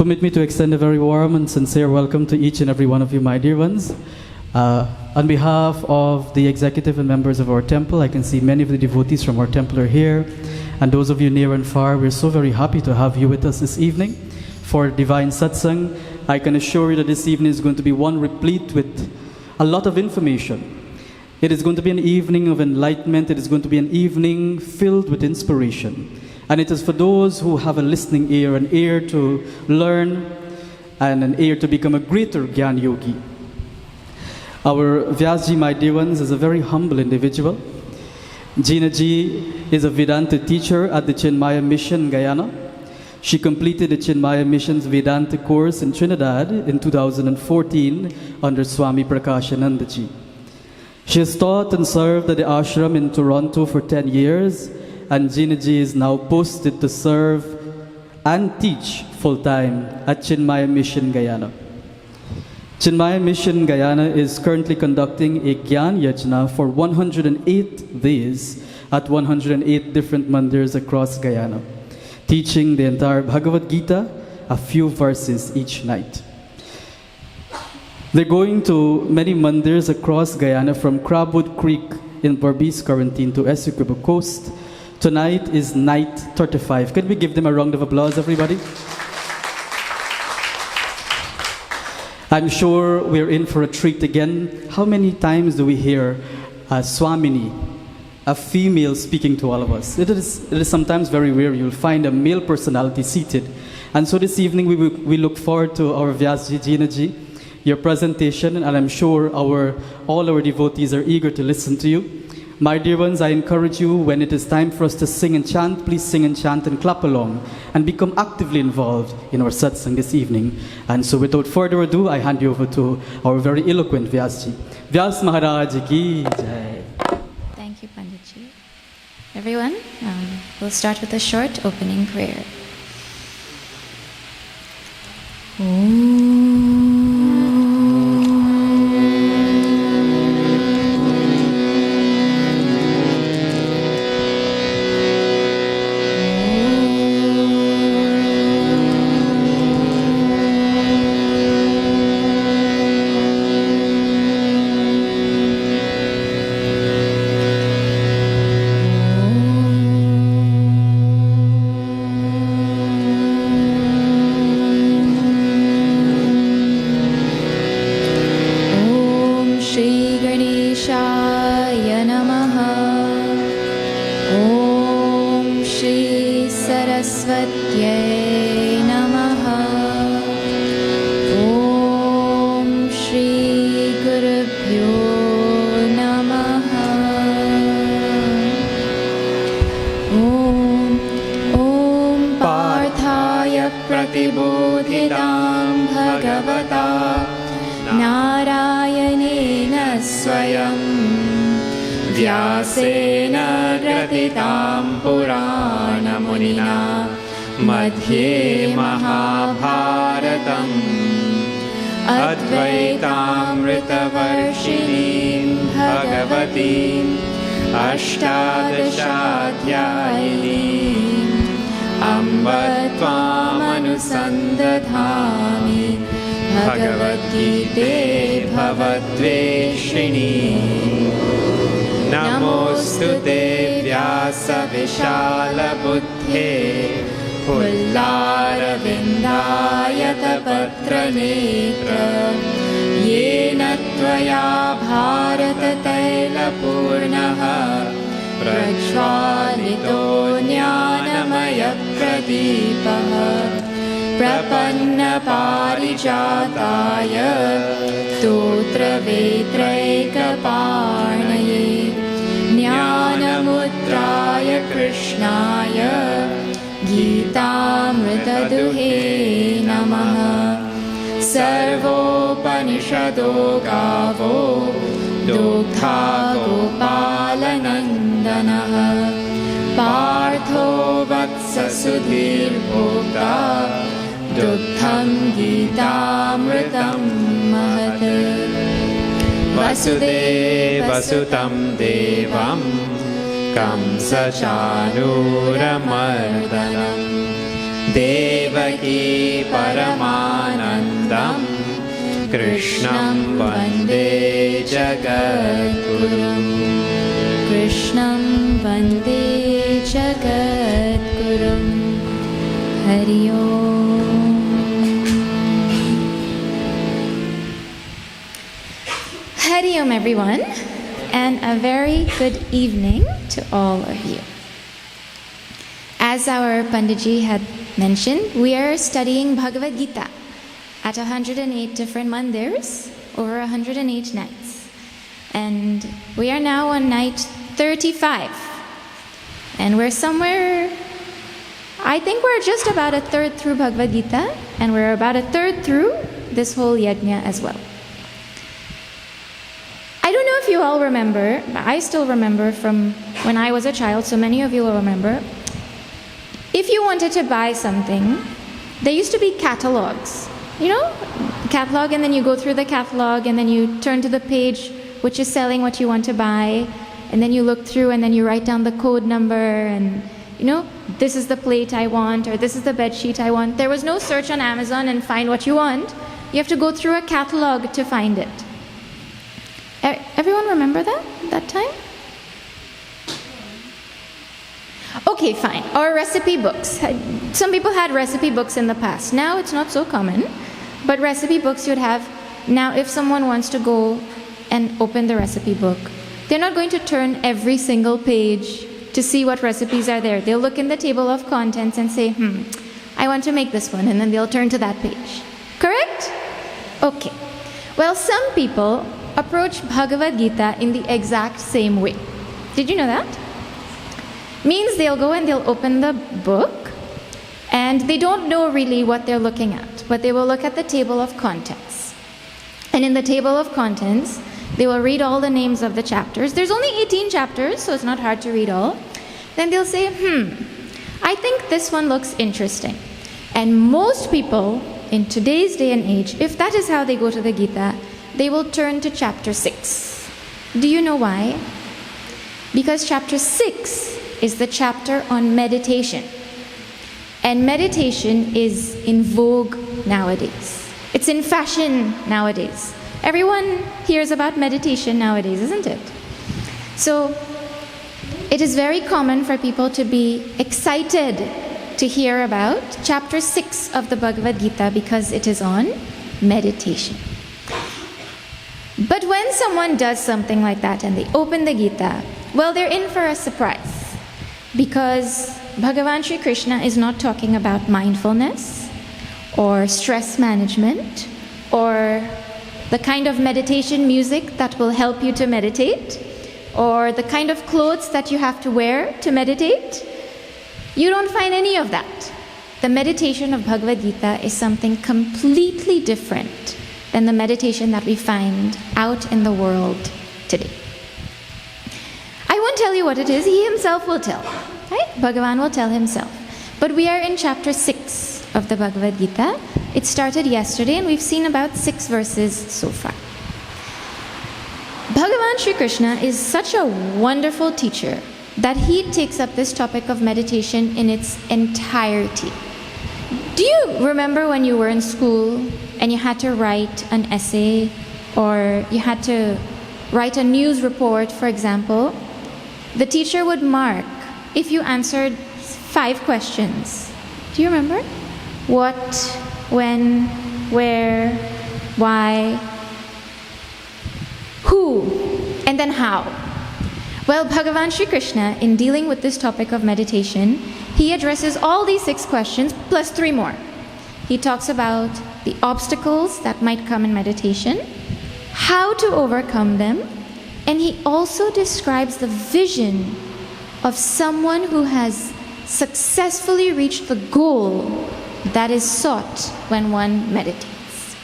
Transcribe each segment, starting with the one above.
Permit me to extend a very warm and sincere welcome to each and every one of you, my dear ones. On behalf of the executive and members of our temple, I can see many of the devotees from our temple are here. And those of you near and far, we're so very happy to have you with us this evening for Divine Satsang. I can assure you that this evening is going to be one replete with a lot of information. It is going to be an evening of enlightenment. It is going to be an evening filled with inspiration. And it is for those who have a listening ear, an ear to learn, and an ear to become a greater Gyan Yogi. Our Vyasji, my dear ones, is a very humble individual. Jina Ji is a Vedanta teacher at the Chinmaya Mission, Guyana. She completed the Chinmaya Mission's Vedanta course in Trinidad in 2014 under Swami Prakashananda Ji. She has taught and served at the ashram in Toronto for 10 years, and Jina Ji is now posted to serve and teach full-time at Chinmaya Mission, Guyana. Chinmaya Mission, Guyana is currently conducting a Jnana Yajna for 108 days at 108 different mandirs across Guyana, teaching the entire Bhagavad Gita, a few verses each night. They're going to many mandirs across Guyana, from Crabwood Creek in Berbice Quarantine to Essequibo Coast. Tonight is night 35. Can we give them a round of applause, everybody? I'm sure we're in for a treat again. How many times do we hear a Swamini, a female, speaking to all of us? It is sometimes very rare. You'll find a male personality seated. And so this evening we look forward to our Vyasji, Jina Ji, your presentation, and I'm sure all our devotees are eager to listen to you. My dear ones, I encourage you, when it is time for us to sing and chant, please sing and chant and clap along and become actively involved in our satsang this evening. And so without further ado, I hand you over to our very eloquent Vyasji. Vyas Maharaj ki jai. Thank you, Panditji. Everyone, we'll start with a short opening prayer. Bhagavad Gita Bhavadveshini Namostute Vyasa Vishala Buddhe Pullara Vindayata Patra Netra Yena Tvaya Bharata Taila Purnaha Prajvalito Jnanamaya Pradipaha Prapanna Parijataya Totra Vetraika Parnaye Jnanamudraya Krishnaya Gitamrita Duhe Namaha Sarvopanishado Gavo Dogdha Gopalanandanaha Partho Vatsa Sudhir Bhokta Dugdham Gitamritam Mahat Vasudevasutam Devam Kamsa Chanuramardhanam Devaki Paramanandam Krishnam Vande Jagadgurum. Krishnam Vande Jagadgurum. Hari Om. Hari Om, everyone, and a very good evening to all of you. As our Panditji had mentioned, we are studying Bhagavad Gita at 108 different mandirs over 108 nights. And we are now on night 35. And we're somewhere, I think we're just about a third through Bhagavad Gita, and we're about a third through this whole yajna as well. I don't know if you all remember, but I still remember from when I was a child, so many of you will remember. If you wanted to buy something, there used to be catalogs. You know, catalog, and then you go through the catalog, and then you turn to the page which is selling what you want to buy, and then you look through, and then you write down the code number, and you know, this is the plate I want, or this is the bed sheet I want. There was no search on Amazon and find what you want. You have to go through a catalog to find it. Everyone remember that time? Okay, fine. Or recipe books. Some people had recipe books in the past. Now it's not so common, but recipe books you'd have. Now if someone wants to go and open the recipe book, they're not going to turn every single page to see what recipes are there. They'll look in the table of contents and say, I want to make this one, and then they'll turn to that page. Correct? Okay. Well, some people approach Bhagavad Gita in the exact same way. Did you know that? Means they'll go and they'll open the book, and they don't know really what they're looking at, but they will look at the table of contents. And in the table of contents, they will read all the names of the chapters. There's only 18 chapters, so it's not hard to read all. Then they'll say, I think this one looks interesting. And most people in today's day and age, if that is how they go to the Gita, they will turn to chapter 6. Do you know why? Because chapter 6 is the chapter on meditation. And meditation is in vogue nowadays. It's in fashion nowadays. Everyone hears about meditation nowadays, isn't it? So it is very common for people to be excited to hear about chapter 6 of the Bhagavad Gita because it is on meditation. But when someone does something like that and they open the Gita, well, they're in for a surprise. Because Bhagavan Sri Krishna is not talking about mindfulness or stress management or the kind of meditation music that will help you to meditate or the kind of clothes that you have to wear to meditate. You don't find any of that. The meditation of Bhagavad Gita is something completely different than the meditation that we find out in the world today. I won't tell you what it is, he himself will tell. Right? Bhagavan will tell himself. But we are in chapter 6 of the Bhagavad Gita. It started yesterday and we've seen about 6 verses so far. Bhagavan Sri Krishna is such a wonderful teacher that he takes up this topic of meditation in its entirety. Do you remember when you were in school and you had to write an essay or you had to write a news report, for example? The teacher would mark if you answered 5 questions. Do you remember? What, when, where, why, who, and then how. Well, Bhagavan Sri Krishna, in dealing with this topic of meditation, he addresses all these 6 questions plus 3 more. He talks about the obstacles that might come in meditation, how to overcome them, and he also describes the vision of someone who has successfully reached the goal that is sought when one meditates.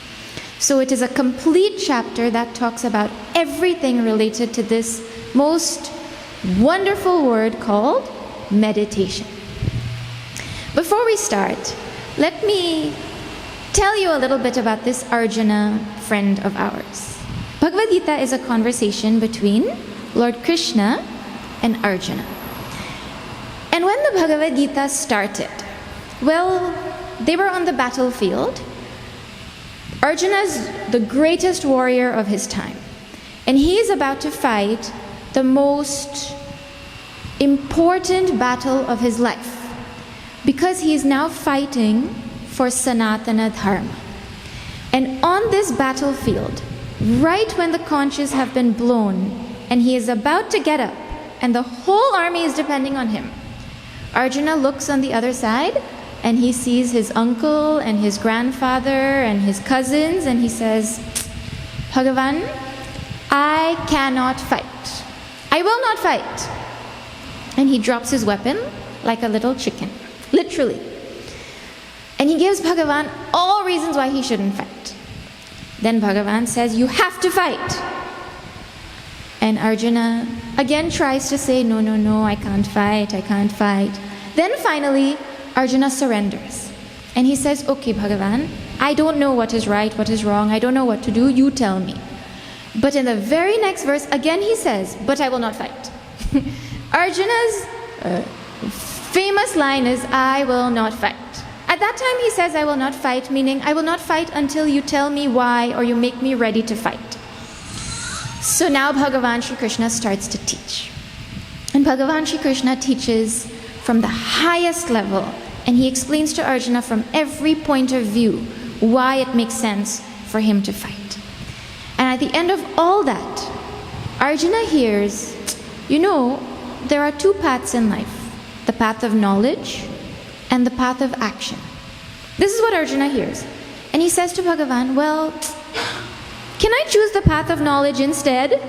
So it is a complete chapter that talks about everything related to this most wonderful word called meditation. Before we start, let me tell you a little bit about this Arjuna friend of ours. Bhagavad Gita is a conversation between Lord Krishna and Arjuna. And when the Bhagavad Gita started, well, they were on the battlefield. Arjuna's the greatest warrior of his time. And he is about to fight the most important battle of his life, because he is now fighting for Sanatana Dharma. And on this battlefield, right when the conches have been blown and he is about to get up and the whole army is depending on him, Arjuna looks on the other side and he sees his uncle and his grandfather and his cousins, and he says, Bhagavan, I cannot fight. I will not fight. And he drops his weapon like a little chicken, literally. And he gives Bhagavan all reasons why he shouldn't fight. Then Bhagavan says, you have to fight. And Arjuna again tries to say, no, I can't fight. Then finally, Arjuna surrenders. And he says, okay, Bhagavan, I don't know what is right, what is wrong. I don't know what to do. You tell me. But in the very next verse, again he says, but I will not fight. Arjuna's famous line is, I will not fight. At that time he says, I will not fight, meaning I will not fight until you tell me why or you make me ready to fight. So now Bhagavan Shri Krishna starts to teach. And Bhagavan Shri Krishna teaches from the highest level, and he explains to Arjuna from every point of view why it makes sense for him to fight. And at the end of all that, Arjuna hears, there are two paths in life, the path of knowledge and the path of action. This is what Arjuna hears. And he says to Bhagavan, well, can I choose the path of knowledge instead?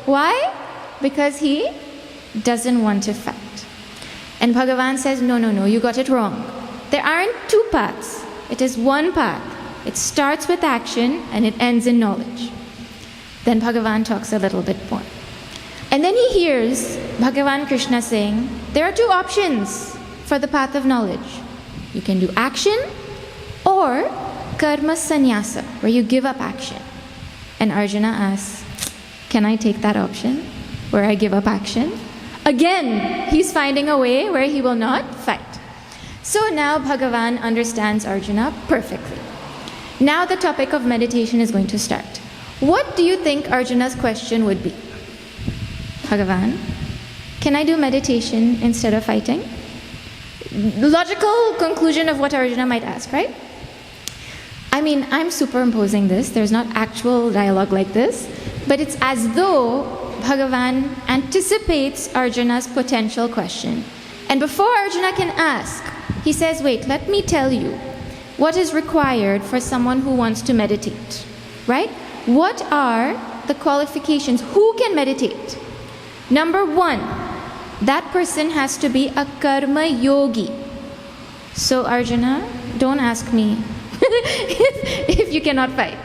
Why? Because he doesn't want to fight. And Bhagavan says, no, you got it wrong. There aren't two paths. It is one path. It starts with action and it ends in knowledge. Then Bhagavan talks a little bit more. And then he hears Bhagavan Krishna saying, there are two options for the path of knowledge. You can do action or karma sannyasa, where you give up action. And Arjuna asks, can I take that option where I give up action? Again, he's finding a way where he will not fight. So now Bhagavan understands Arjuna perfectly. Now the topic of meditation is going to start. What do you think Arjuna's question would be? Bhagavan, can I do meditation instead of fighting? Logical conclusion of what Arjuna might ask, right? I mean, I'm superimposing this. There's not actual dialogue like this. But it's as though Bhagavan anticipates Arjuna's potential question. And before Arjuna can ask, he says, wait, let me tell you what is required for someone who wants to meditate, right? What are the qualifications? Who can meditate? Number one, that person has to be a karma yogi. So Arjuna, don't ask me if you cannot fight.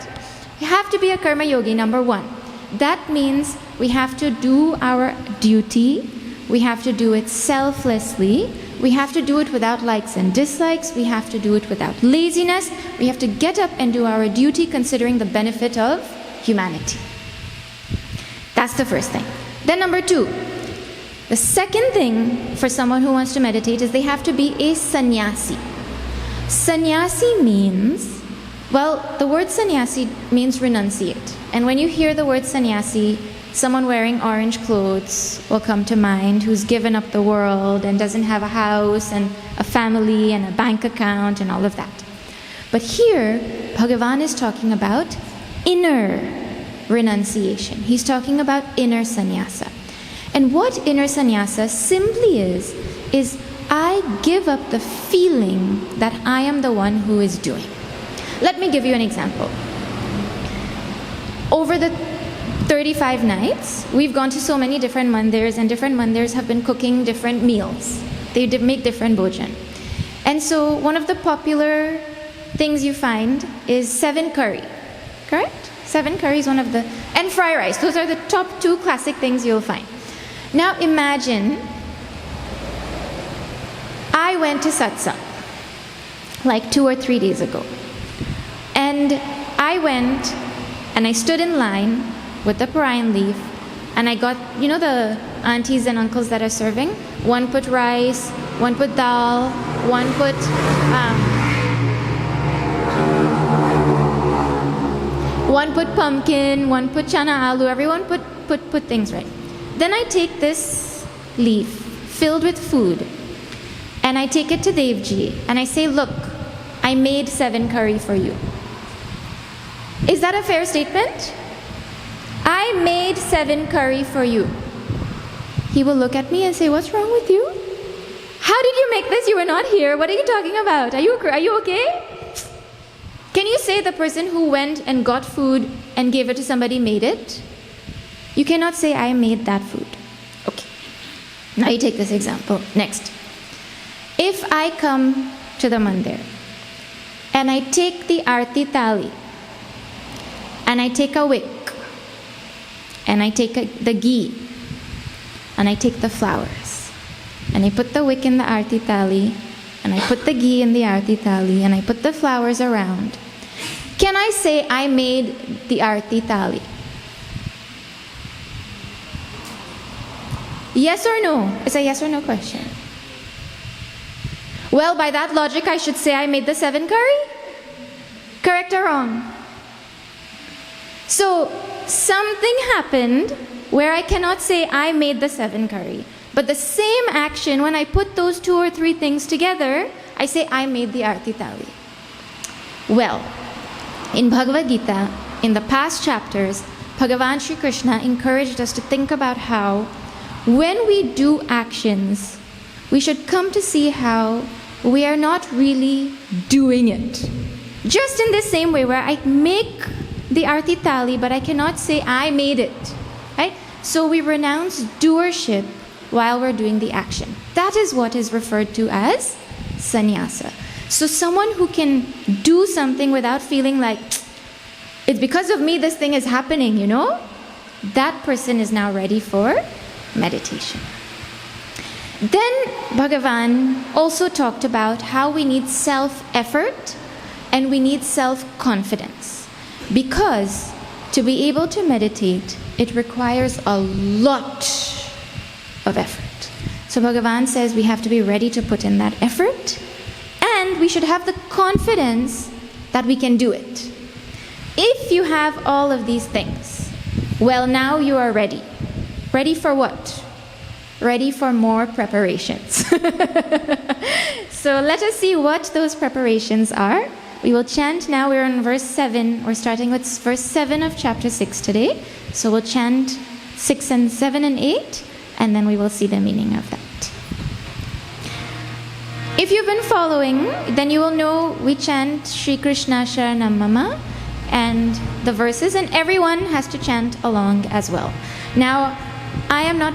You have to be a karma yogi, number one. That means we have to do our duty. We have to do it selflessly. We have to do it without likes and dislikes. We have to do it without laziness. We have to get up and do our duty considering the benefit of humanity. That's the first thing. Then number two, the second thing for someone who wants to meditate is they have to be a sannyasi. Sannyasi means, well, the word sannyasi means renunciate. And when you hear the word sannyasi, someone wearing orange clothes will come to mind, who's given up the world and doesn't have a house and a family and a bank account and all of that. But here, Bhagavan is talking about inner renunciation. He's talking about inner sannyasa. And what inner sannyasa simply is I give up the feeling that I am the one who is doing. Let me give you an example. Over the 35 nights, we've gone to so many different mandirs, and different mandirs have been cooking different meals. They make different bhojan. And so one of the popular things you find is 7 curry, correct? 7 curry is one of the, and fry rice. Those are the top 2 classic things you'll find. Now imagine I went to satsang like 2 or 3 days ago. And I went and I stood in line with the Parian leaf, and I got, the aunties and uncles that are serving? One put rice, one put dal, one put One put pumpkin, one put chana aloo, everyone put things right. Then I take this leaf filled with food and I take it to Devji and I say, look, I made 7 curry for you. Is that a fair statement? I made 7 curry for you. He will look at me and say, what's wrong with you? How did you make this? You were not here. What are you talking about? Are you okay? Can you say the person who went and got food and gave it to somebody made it? You cannot say, I made that food. Okay. Now you take this example. Next. If I come to the mandir and I take the arti tali and I take a wick and I take the ghee and I take the flowers and I put the wick in the arti tali and I put the ghee in the arti tali and I put the flowers around, can I say I made the arti tali? Yes or no? It's a yes or no question. Well, by that logic, I should say I made the 7 curry? Correct or wrong? So, something happened where I cannot say I made the 7 curry. But the same action, when I put those 2 or 3 things together, I say I made the arti tali. Well, in Bhagavad Gita, in the past chapters, Bhagavan Sri Krishna encouraged us to think about how when we do actions, we should come to see how we are not really doing it. Just in the same way where I make the arti tali, but I cannot say I made it. Right? So we renounce doership while we're doing the action. That is what is referred to as sannyasa. So someone who can do something without feeling like, it's because of me this thing is happening, you know? That person is now ready for meditation. Then Bhagavan also talked about how we need self-effort and we need self-confidence. Because to be able to meditate, it requires a lot of effort. So Bhagavan says we have to be ready to put in that effort and we should have the confidence that we can do it. If you have all of these things, well, now you are ready. Ready for what? Ready for more preparations. So let us see what those preparations are. We will chant now. We're on verse 7. We're starting with verse 7 of chapter 6 today. So we'll chant 6 and 7 and 8, and then we will see the meaning of that. If you've been following, then you will know we chant Shri Krishna Sharanam Mama and the verses, and everyone has to chant along as well. Now, I am not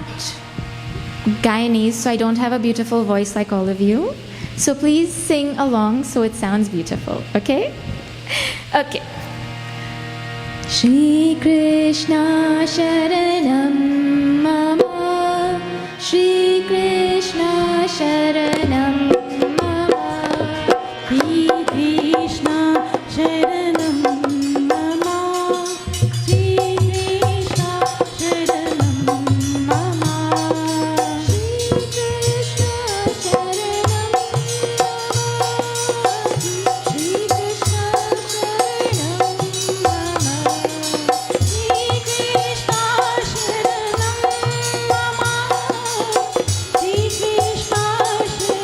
Guyanese, so I don't have a beautiful voice like all of you. So please sing along so it sounds beautiful, okay? Okay. Shri Krishna Sharanam Mama, Shri Krishna Sharanam Mama, Shri Krishna Sharanam Mama, Shri Krishna Sharanam Mama, Shri Krishna Sharanam Mama, Shri Krishna Sharanam Mama, Shri Krishna Sharanam Mama, Shri Krishna Sharanam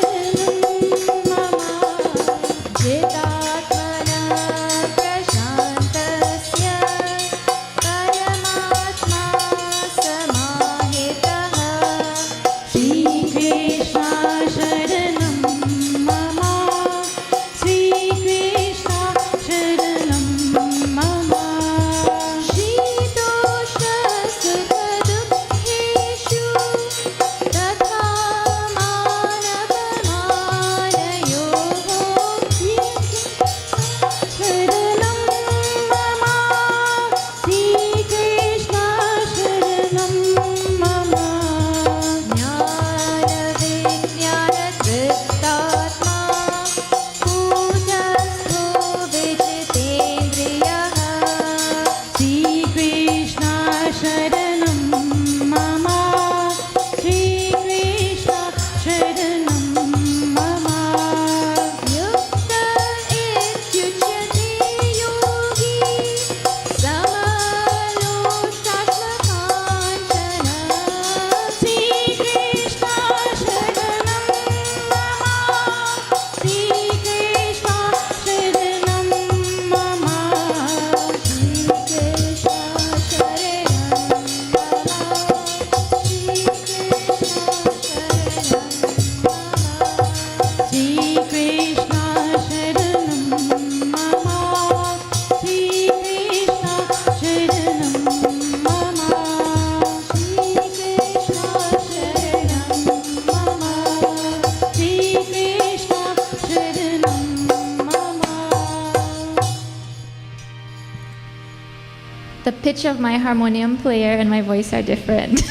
pitch of my harmonium player and my voice are different.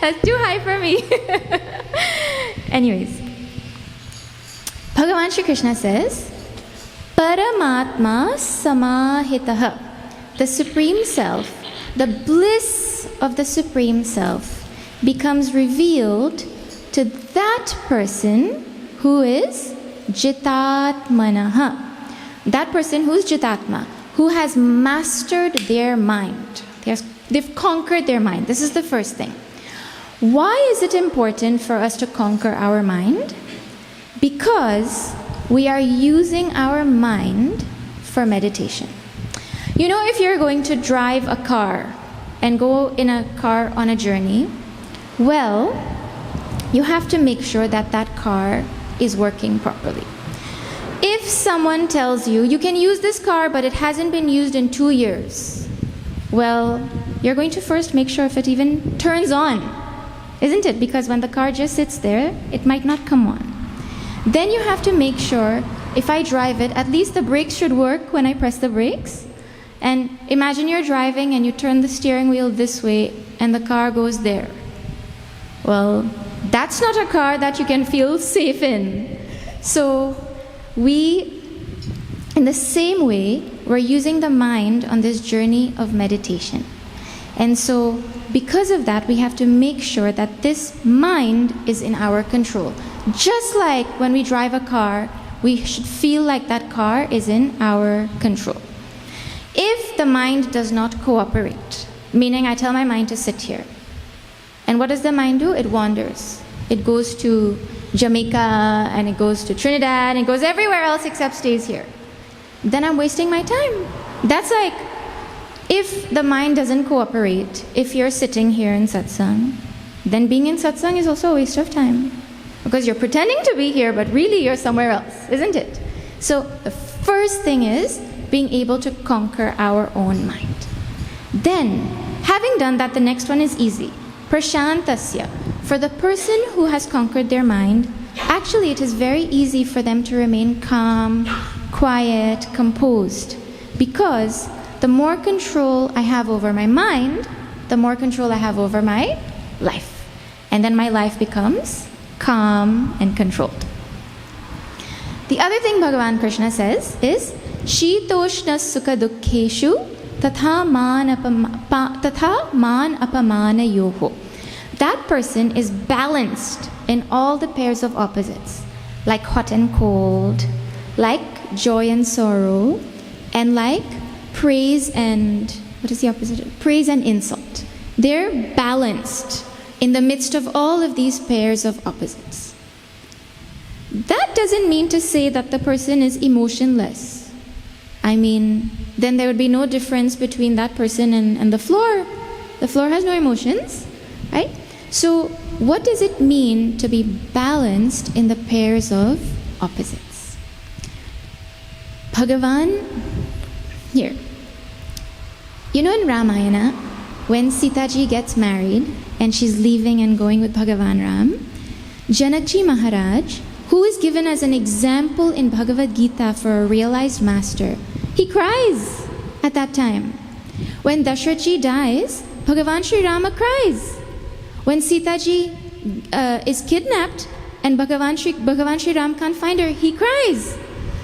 That's too high for me. Anyways, Bhagavan Shri Krishna says, Paramatma Samahitaha. The Supreme Self, the bliss of the Supreme Self, becomes revealed to that person who is Jitatmanaha. That person who is Jitatma, who has mastered their mind. They've conquered their mind. This is the first thing. Why is it important for us to conquer our mind? Because we are using our mind for meditation. You know, if you're going to drive a car and go in a car on a journey, well, you have to make sure that that car is working properly. If someone tells you, you can use this car, but it hasn't been used in 2 years, well, you're going to first make sure if it even turns on, isn't it? Because when the car just sits there, it might not come on. Then you have to make sure, if I drive it, at least the brakes should work when I press the brakes. And imagine you're driving and you turn the steering wheel this way and the car goes there. Well, that's not a car that you can feel safe in. So in the same way, we're using the mind on this journey of meditation. And so because of that, we have to make sure that this mind is in our control. Just like when we drive a car, we should feel like that car is in our control. If the mind does not cooperate, meaning I tell my mind to sit here, and what does the mind do? It wanders. It goes to Jamaica, and it goes to Trinidad, and it goes everywhere else except stays here. Then I'm wasting my time. That's like, if the mind doesn't cooperate, if you're sitting here in satsang, then being in satsang is also a waste of time. Because you're pretending to be here, but really you're somewhere else, isn't it? So the first thing is being able to conquer our own mind. Then, having done that, the next one is easy. Prashantasya. For the person who has conquered their mind, actually it is very easy for them to remain calm, quiet, composed. Because the more control I have over my mind, the more control I have over my life. And then my life becomes calm and controlled. The other thing Bhagavan Krishna says is, Shitoshna sukha dukkheshu tatha man apamana yoho. That person is balanced in all the pairs of opposites, like hot and cold, like joy and sorrow, and like praise and, what is the opposite? Praise and insult. They're balanced in the midst of all of these pairs of opposites. That doesn't mean to say that the person is emotionless. I mean, then there would be no difference between that person and the floor. The floor has no emotions, right? So what does it mean to be balanced in the pairs of opposites? Bhagavan, here. You know, in Ramayana, when Sita ji gets married and she's leaving and going with Bhagavan Ram, Janakji Maharaj, who is given as an example in Bhagavad Gita for a realized master, he cries at that time. When Dashrath ji dies, Bhagavan Sri Rama cries. When Sita ji is kidnapped and Bhagavan Sri Ram can't find her, he cries.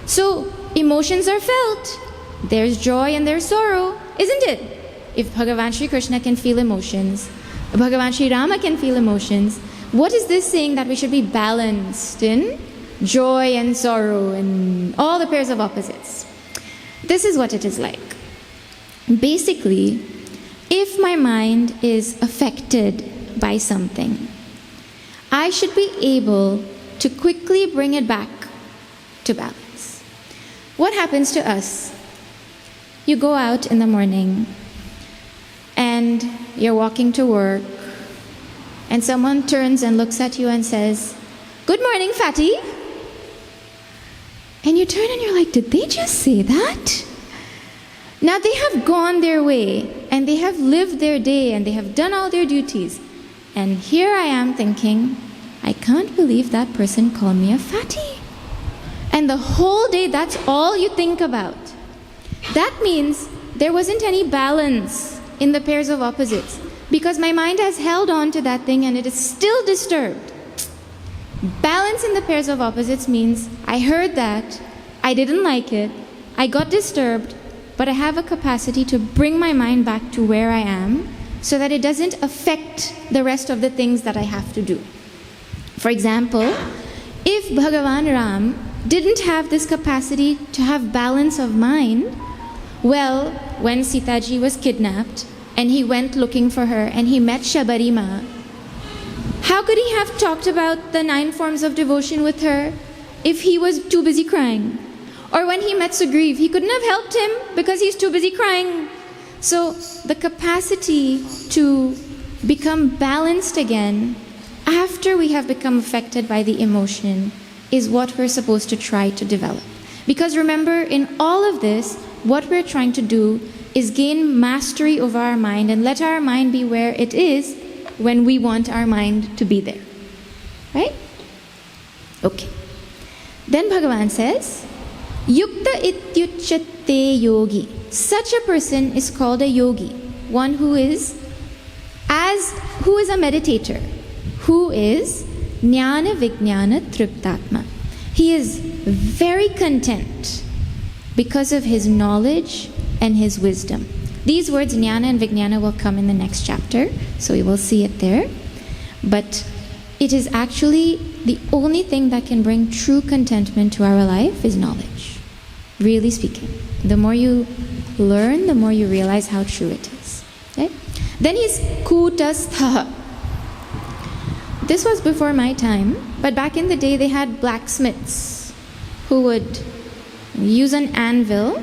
So emotions are felt. There's joy and there's sorrow, isn't it? If Bhagavan Sri Krishna can feel emotions, Bhagavan Sri Rama can feel emotions, what is this saying that we should be balanced in joy and sorrow and all the pairs of opposites? This is what it is like. Basically, if my mind is affected by something, I should be able to quickly bring it back to balance. What happens to us? You go out in the morning and you're walking to work, and someone turns and looks at you and says, "Good morning, fatty." And you turn and you're like, did they just say that? Now they have gone their way and they have lived their day and they have done all their duties. And here I am thinking, I can't believe that person called me a fatty. And the whole day, that's all you think about. That means there wasn't any balance in the pairs of opposites because my mind has held on to that thing and it is still disturbed. Balance in the pairs of opposites means I heard that, I didn't like it, I got disturbed, but I have a capacity to bring my mind back to where I am so that it doesn't affect the rest of the things that I have to do. For example, if Bhagavan Ram didn't have this capacity to have balance of mind, well, when Sita ji was kidnapped and he went looking for her and he met Shabarima, how could he have talked about the 9 forms of devotion with her if he was too busy crying? Or when he met Sugriv, he couldn't have helped him because he's too busy crying. So the capacity to become balanced again after we have become affected by the emotion is what we're supposed to try to develop. Because remember, in all of this, what we're trying to do is gain mastery over our mind and let our mind be where it is when we want our mind to be there. Right? Okay. Then Bhagavan says, Yukta ityuchyate yogi. Such a person is called a yogi, one who is a meditator, who is jnana vijnana triptatma. He is very content because of his knowledge and his wisdom. These words jnana and vijnana will come in the next chapter, so we will see it there. But it is actually the only thing that can bring true contentment to our life is knowledge. Really speaking. The more you learn, the more you realize how true it is. Okay? Then he's kutastha. This was before my time, but back in the day they had blacksmiths who would use an anvil,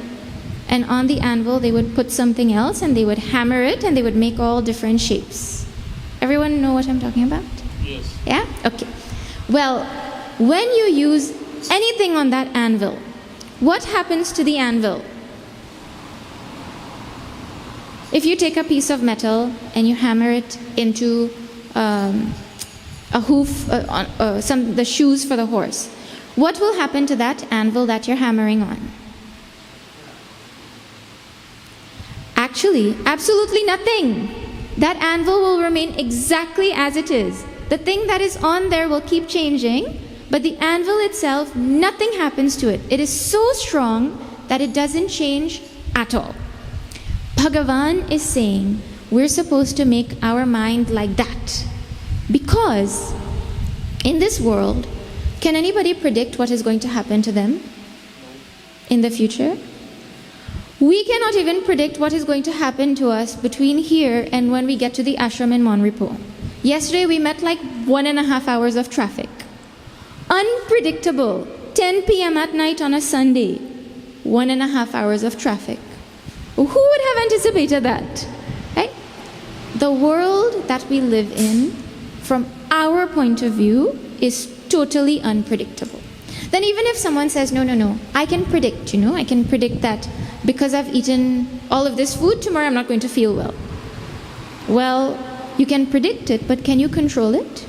and on the anvil they would put something else and they would hammer it and they would make all different shapes. Everyone know what I'm talking about? Yes. Yeah? Okay. Well, when you use anything on that anvil, what happens to the anvil? If you take a piece of metal and you hammer it into a hoof, the shoes for the horse, what will happen to that anvil that you're hammering on? Actually, absolutely nothing. That anvil will remain exactly as it is. The thing that is on there will keep changing, but the anvil itself, nothing happens to it. It is so strong that it doesn't change at all. Bhagavan is saying we're supposed to make our mind like that. Because in this world, can anybody predict what is going to happen to them in the future? We cannot even predict what is going to happen to us between here and when we get to the ashram in Monripo. Yesterday we met like 1.5 hours of traffic. Unpredictable. 10 p.m. at night on a Sunday. 1.5 hours of traffic. Who would have anticipated that? Right? The world that we live in, from our point of view, is totally unpredictable. Then even if someone says, no, I can predict, I can predict that because I've eaten all of this food, tomorrow I'm not going to feel well. Well, you can predict it, but can you control it?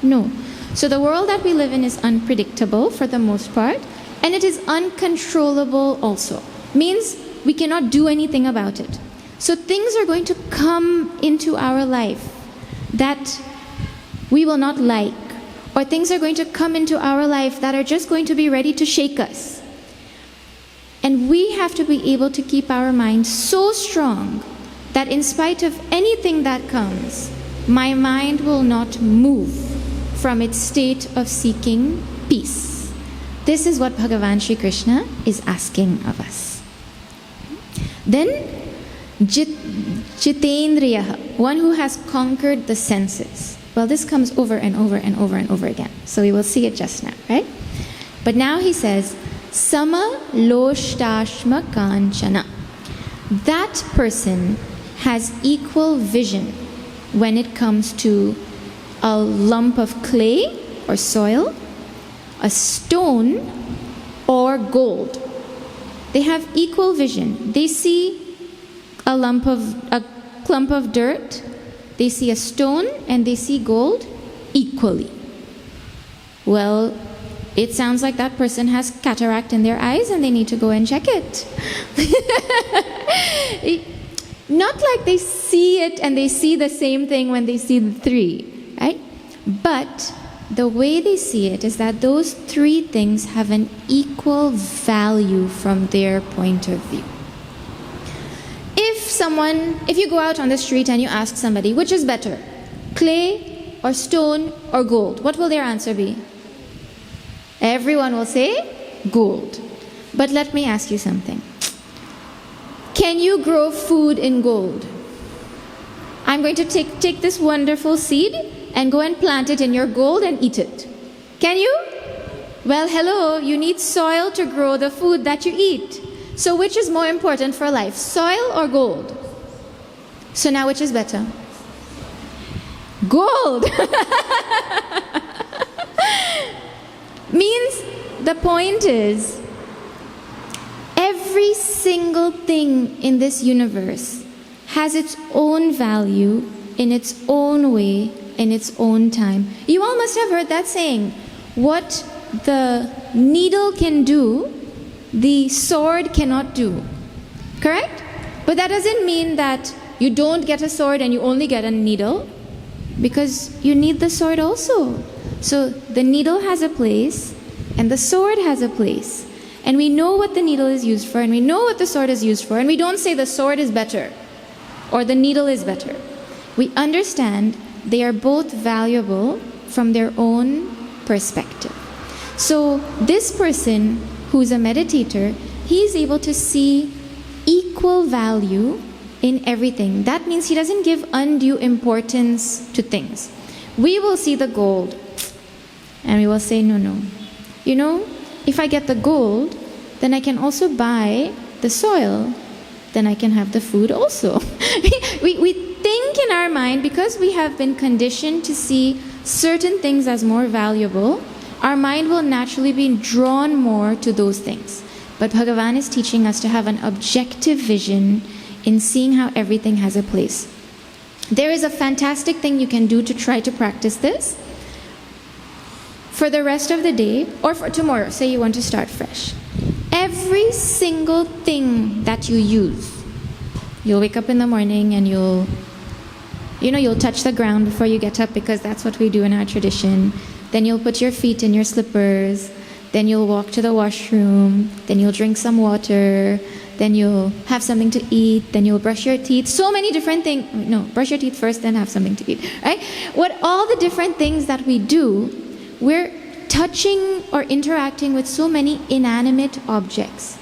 No. So the world that we live in is unpredictable for the most part, and it is uncontrollable also. Means we cannot do anything about it. So things are going to come into our life that we will not like, or things are going to come into our life that are just going to be ready to shake us. And we have to be able to keep our mind so strong that in spite of anything that comes, my mind will not move from its state of seeking peace. This is what Bhagavan Sri Krishna is asking of us. Then, Jitendriyaha, one who has conquered the senses. Well, this comes over and over and over and over again. So we will see it just now, right? But now he says, Sama Loshtashma Kanchana. That person has equal vision when it comes to a lump of clay or soil, a stone, or gold. They have equal vision. They see a clump of dirt, they see a stone, and they see gold equally. Well, it sounds like that person has cataract in their eyes and they need to go and check it. Not like they see it and they see the same thing when they see the three, right? But the way they see it is that those three things have an equal value from their point of view. If you go out on the street and you ask somebody, which is better, clay or stone or gold, what will their answer be? Everyone will say gold. But let me ask you something. Can you grow food in gold? I'm going to take this wonderful seed and go and plant it in your gold and eat it. Can you? Well, hello, you need soil to grow the food that you eat. So which is more important for life, soil or gold? So now which is better? Gold! Means the point is, every single thing in this universe has its own value in its own way, in its own time. You all must have heard that saying, what the needle can do, the sword cannot do. Correct? But that doesn't mean that you don't get a sword and you only get a needle, because you need the sword also. So the needle has a place and the sword has a place. And we know what the needle is used for and we know what the sword is used for, and we don't say the sword is better or the needle is better. We understand they are both valuable from their own perspective. So this person who's a meditator, he is able to see equal value in everything. That means he doesn't give undue importance to things. We will see the gold and we will say, no. You know, if I get the gold, then I can also buy the soil. Then I can have the food also. we think in our mind, because we have been conditioned to see certain things as more valuable, our mind will naturally be drawn more to those things. But Bhagavan is teaching us to have an objective vision in seeing how everything has a place. There is a fantastic thing you can do to try to practice this. For the rest of the day, or for tomorrow, say you want to start fresh. Every single thing that you use, you'll wake up in the morning and you'll touch the ground before you get up, because that's what we do in our tradition. Then you'll put your feet in your slippers. Then you'll walk to the washroom. Then you'll drink some water. Then you'll have something to eat. Then you'll brush your teeth. So many different things. No, brush your teeth first, then have something to eat. Right? All the different things that we do, we're touching or interacting with so many inanimate objects.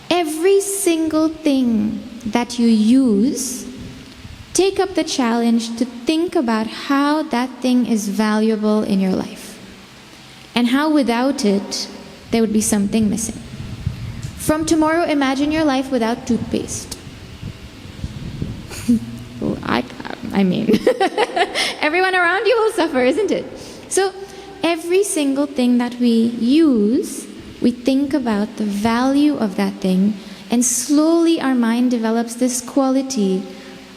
Every single thing that you use, take up the challenge to think about how that thing is valuable in your life, and how without it, there would be something missing. From tomorrow, imagine your life without toothpaste. Well, I mean, everyone around you will suffer, isn't it? So, every single thing that we use, we think about the value of that thing, and slowly our mind develops this quality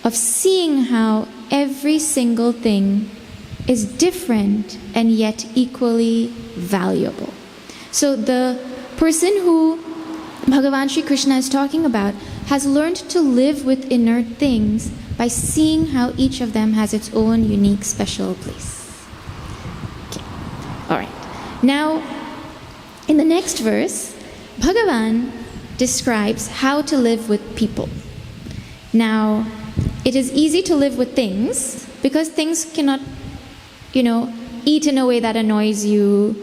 of seeing how every single thing is different and yet equally valuable. So the person who Bhagavan Sri Krishna is talking about has learned to live with inert things by seeing how each of them has its own unique special place. Okay. All right. Now, in the next verse, Bhagavan describes how to live with people. Now, it is easy to live with things because things cannot, eat in a way that annoys you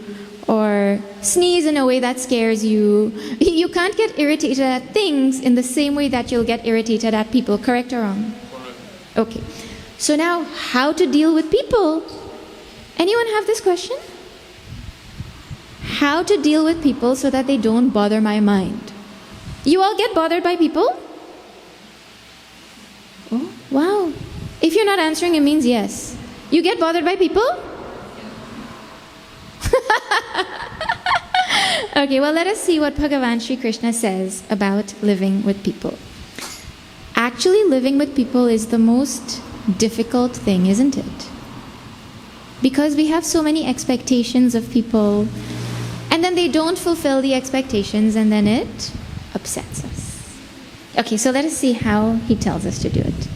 or sneeze in a way that scares you. You can't get irritated at things in the same way that you'll get irritated at people, correct or wrong? Okay. So now, how to deal with people? Anyone have this question? How to deal with people so that they don't bother my mind? You all get bothered by people? Oh, wow. If you're not answering, it means yes. You get bothered by people? Okay, well, let us see what Bhagavan Sri Krishna says about living with people. Actually, living with people is the most difficult thing, isn't it? Because we have so many expectations of people, and then they don't fulfill the expectations, and then it upsets us. Okay, so let us see how he tells us to do it.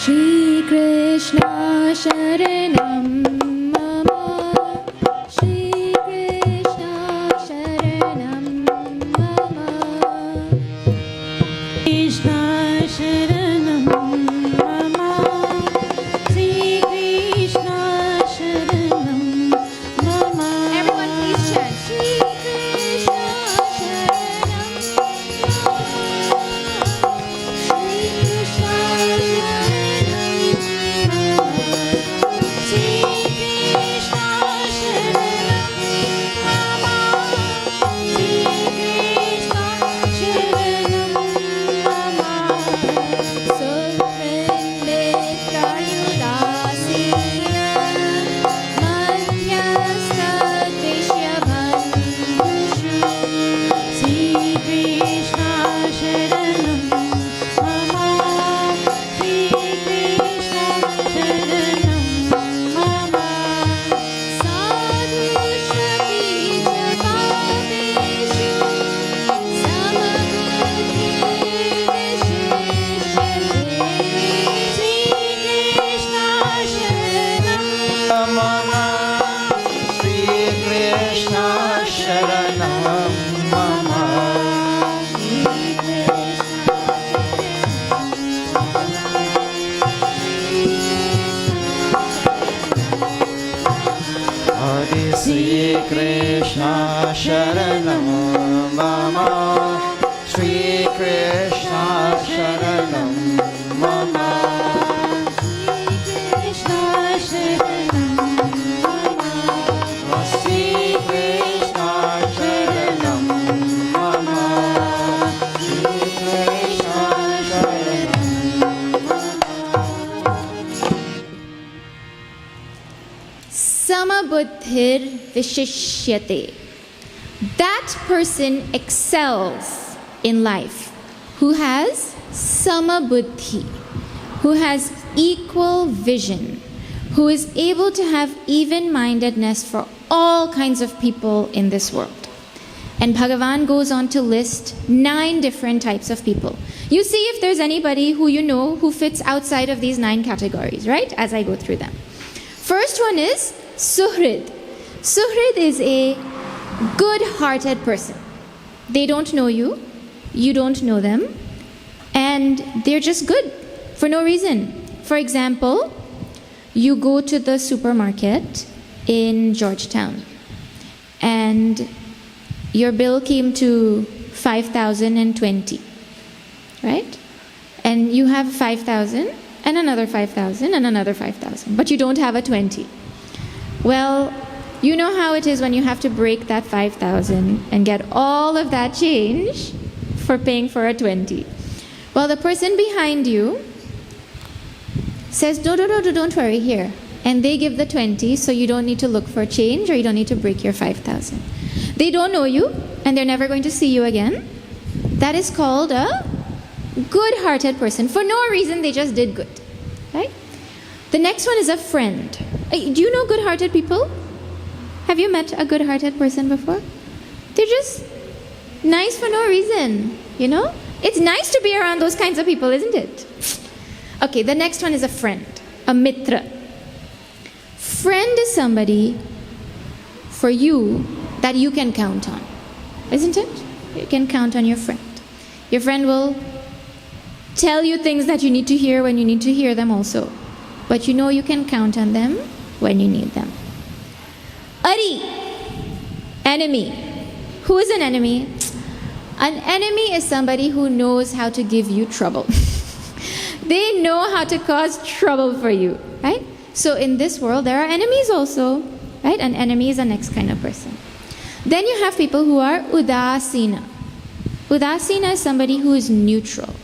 Shri Krishna Sharanam Mama, Shri Krishna Sharanam Mama, Krishna Sharanam Mama, Sri Krishna Sharanam Mama. Everyone please chant Shri Krishna Sharanam Mama, Shri Krishna Sri Krishna Sharanam Mama, Sri Krishna Sharanam Mama, Sri Krishna Sharanam Mama, Sri Krishna Sharanam Mama, Sri Krishna Sharanam Samabuddhir Vishishyate. That person excels in life who has samabuddhi, who has equal vision, who is able to have even-mindedness for all kinds of people in this world. And Bhagavan goes on to list 9 different types of people. You see if there's anybody who you know who fits outside of these 9 categories, right? As I go through them. First one is Suhrid. Suhrid is a good-hearted person. They don't know you, you don't know them, and they're just good for no reason. For example, you go to the supermarket in Georgetown and your bill came to 5,020, right? And you have 5,000 and another 5,000 and another 5,000, but you don't have a 20. Well, you know how it is when you have to break that 5,000 and get all of that change for paying for a 20. Well, the person behind you says, no, don't worry, here. And they give the 20, so you don't need to look for change or you don't need to break your 5,000. They don't know you and they're never going to see you again. That is called a good-hearted person. For no reason, they just did good, right? The next one is a friend. Do you know good-hearted people? Have you met a good-hearted person before? They're just nice for no reason, you know? It's nice to be around those kinds of people, isn't it? Okay, the next one is a friend, a mitra. Friend is somebody for you that you can count on, isn't it? You can count on your friend. Your friend will tell you things that you need to hear when you need to hear them also. But you know you can count on them when you need them. Ari, enemy. Who is an enemy? An enemy is somebody who knows how to give you trouble. They know how to cause trouble for you, right? So in this world, there are enemies also, right? An enemy is the next kind of person. Then you have people who are udasina. Udasina is somebody who is neutral.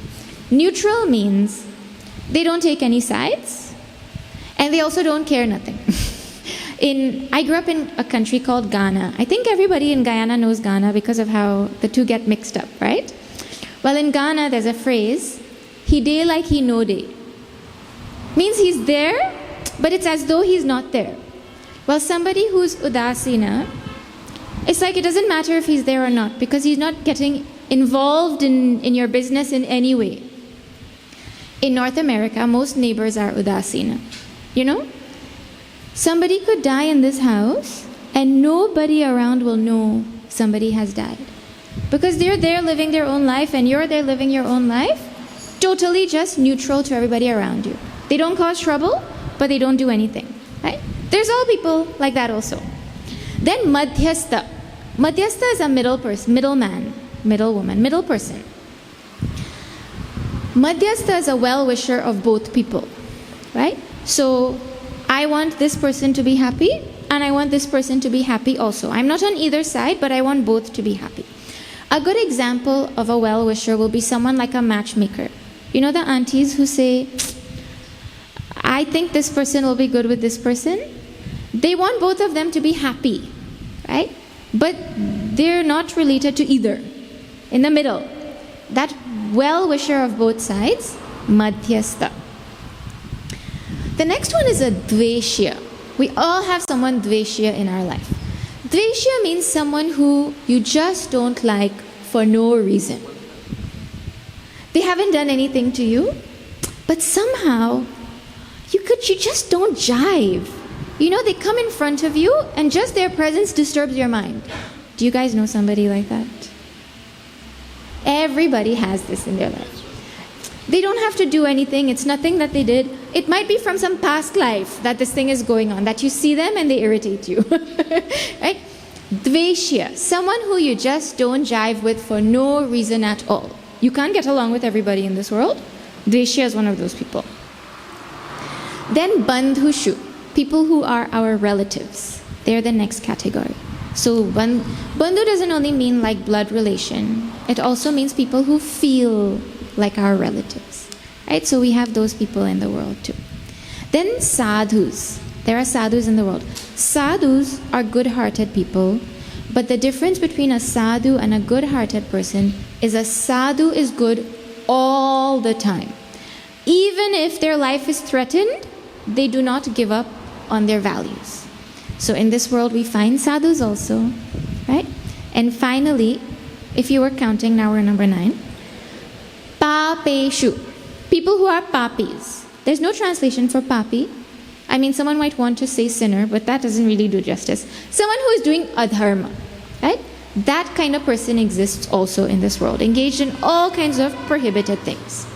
Neutral means they don't take any sides, and they also don't care nothing. I grew up in a country called Ghana. I think everybody in Guyana knows Ghana because of how the two get mixed up, right? Well, in Ghana, there's a phrase, he day like he no day. Means he's there, but it's as though he's not there. Well, somebody who's udasina, it's like it doesn't matter if he's there or not, because he's not getting involved in your business in any way. In North America, most neighbors are udasina. You know? Somebody could die in this house, and nobody around will know somebody has died. Because they're there living their own life, and you're there living your own life, totally just neutral to everybody around you. They don't cause trouble, but they don't do anything. Right? There's all people like that also. Then madhyastha. Madhyastha is a middle person, middle man, middle woman, middle person. Madhyastha is a well-wisher of both people. Right? So I want this person to be happy, and I want this person to be happy also. I'm not on either side, but I want both to be happy. A good example of a well-wisher will be someone like a matchmaker. You know the aunties who say, I think this person will be good with this person? They want both of them to be happy, right? But they're not related to either. In the middle. That well-wisher of both sides, madhyastha. The next one is a dveshya. We all have someone dveshya in our life. Dveshya means someone who you just don't like for no reason. They haven't done anything to you, but somehow you just don't jive. You know, they come in front of you and just their presence disturbs your mind. Do you guys know somebody like that? Everybody has this in their life. They don't have to do anything. It's nothing that they did. It might be from some past life that this thing is going on, that you see them and they irritate you. Right? Dveshya, someone who you just don't jive with for no reason at all. You can't get along with everybody in this world. Dveshya is one of those people. Then bandhushu, people who are our relatives. They're the next category. So bandhu doesn't only mean like blood relation. It also means people who feel like our relatives. Right? So we have those people in the world too. Then sadhus. There are sadhus in the world. Sadhus are good-hearted people, but the difference between a sadhu and a good-hearted person is a sadhu is good all the time. Even if their life is threatened, they do not give up on their values. So in this world we find sadhus also, right? And finally, if you were counting, now we're number 9. Papeshu. People who are papis. There's no translation for papi. I mean, someone might want to say sinner, but that doesn't really do justice. Someone who is doing adharma, right? That kind of person exists also in this world, engaged in all kinds of prohibited things.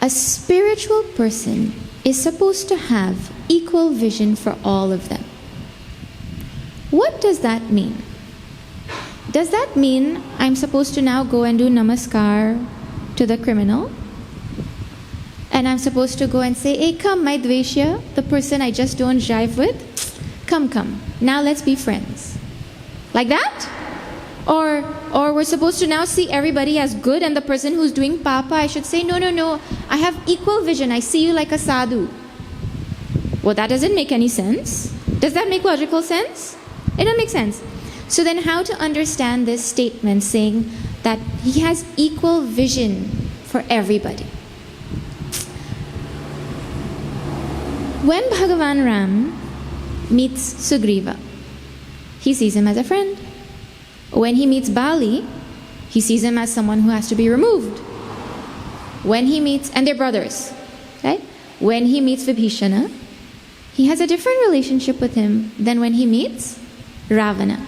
A spiritual person is supposed to have equal vision for all of them. What does that mean? Does that mean I'm supposed to now go and do namaskar to the criminal? And I'm supposed to go and say, hey, come, my dveshya, the person I just don't jive with, come, now let's be friends. Like that? Or we're supposed to now see everybody as good, and the person who's doing papa, I should say, no, I have equal vision, I see you like a sadhu. Well, that doesn't make any sense. Does that make logical sense? It doesn't make sense. So then how to understand this statement saying that he has equal vision for everybody? When Bhagavan Ram meets Sugriva, he sees him as a friend. When he meets Bali, he sees him as someone who has to be removed. When he meets, and they're brothers, right? When he meets Vibhishana, he has a different relationship with him than when he meets Ravana.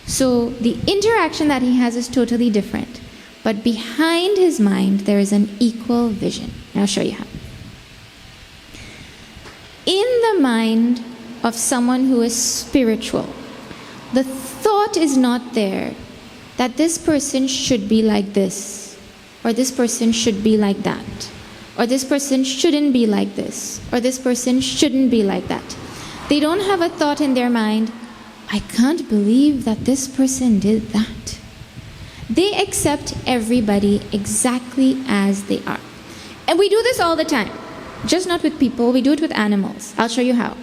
So the interaction that he has is totally different. But behind his mind, there is an equal vision. And I'll show you how. In the mind of someone who is spiritual, the thought is not there that this person should be like this, or this person should be like that, or this person shouldn't be like this, or this person shouldn't be like that. They don't have a thought in their mind, I can't believe that this person did that. They accept everybody exactly as they are. And we do this all the time. Just not with people, we do it with animals. I'll show you how.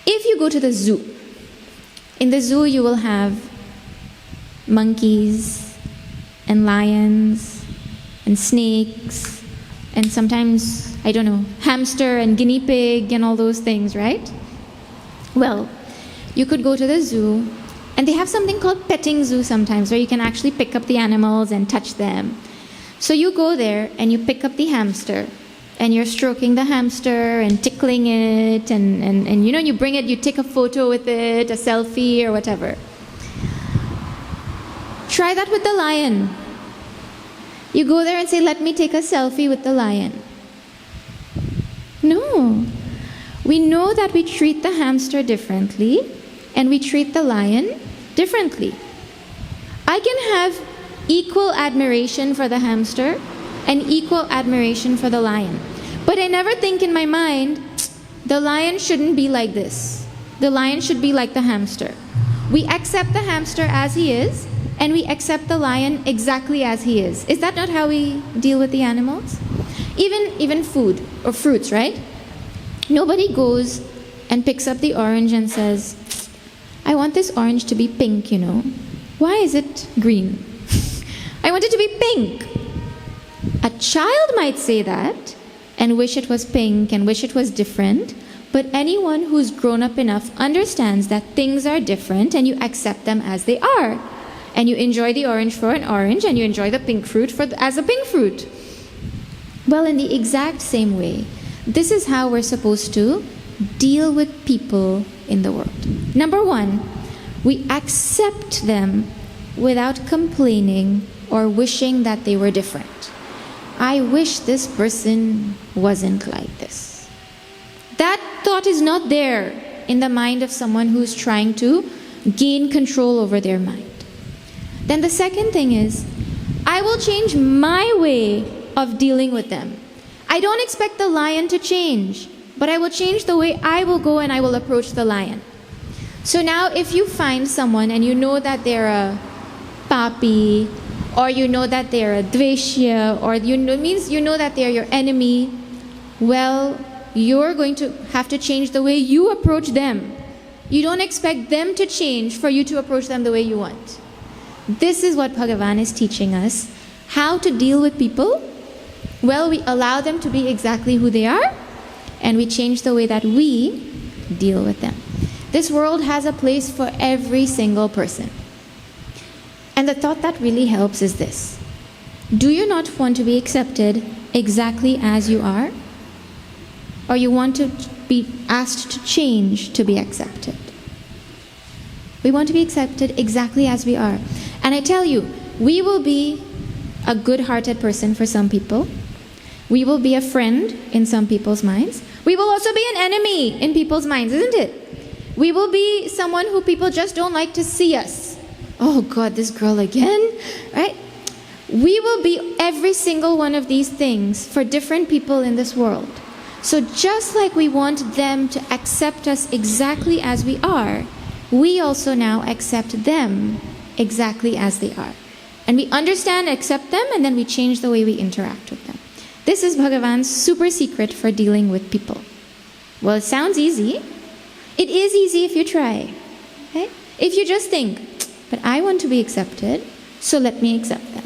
If you go to the zoo, in the zoo you will have monkeys, and lions and snakes and sometimes, I don't know, hamster and guinea pig and all those things, right? Well, you could go to the zoo, and they have something called petting zoo sometimes, where you can actually pick up the animals and touch them. So you go there and you pick up the hamster, and you're stroking the hamster and tickling it, and you bring it, you take a photo with it, a selfie or whatever. Try that with the lion. You go there and say, let me take a selfie with the lion. No. We know that we treat the hamster differently and we treat the lion differently. I can have equal admiration for the hamster and equal admiration for the lion. But I never think in my mind, the lion shouldn't be like this. The lion should be like the hamster. We accept the hamster as he is, and we accept the lion exactly as he is. Is that not how we deal with the animals? Even food or fruits, right? Nobody goes and picks up the orange and says, I want this orange to be pink, Why is it green? I want it to be pink. A child might say that and wish it was pink and wish it was different, but anyone who's grown up enough understands that things are different and you accept them as they are. And you enjoy the orange for an orange and you enjoy the pink fruit as a pink fruit. Well, in the exact same way, this is how we're supposed to deal with people in the world. Number one, we accept them without complaining or wishing that they were different. I wish this person wasn't like this. That thought is not there in the mind of someone who's trying to gain control over their mind. Then the second thing is, I will change my way of dealing with them. I don't expect the lion to change, but I will change the way I will go and I will approach the lion. So now if you find someone and you know that they're a papi, or you know that they're a dveshya, or you know that they're your enemy, well, you're going to have to change the way you approach them. You don't expect them to change for you to approach them the way you want. This is what Bhagavan is teaching us. How to deal with people? Well, we allow them to be exactly who they are, and we change the way that we deal with them. This world has a place for every single person. And the thought that really helps is this. Do you not want to be accepted exactly as you are? Or you want to be asked to change to be accepted? We want to be accepted exactly as we are. And I tell you, we will be a good-hearted person for some people. We will be a friend in some people's minds. We will also be an enemy in people's minds, isn't it? We will be someone who people just don't like to see us. Oh God, this girl again, right? We will be every single one of these things for different people in this world. So just like we want them to accept us exactly as we are, we also now accept them exactly as they are. And we understand, accept them, and then we change the way we interact with them. This is Bhagavan's super secret for dealing with people. Well, it sounds easy. It is easy if you try. Okay? If you just think, but I want to be accepted, so let me accept them.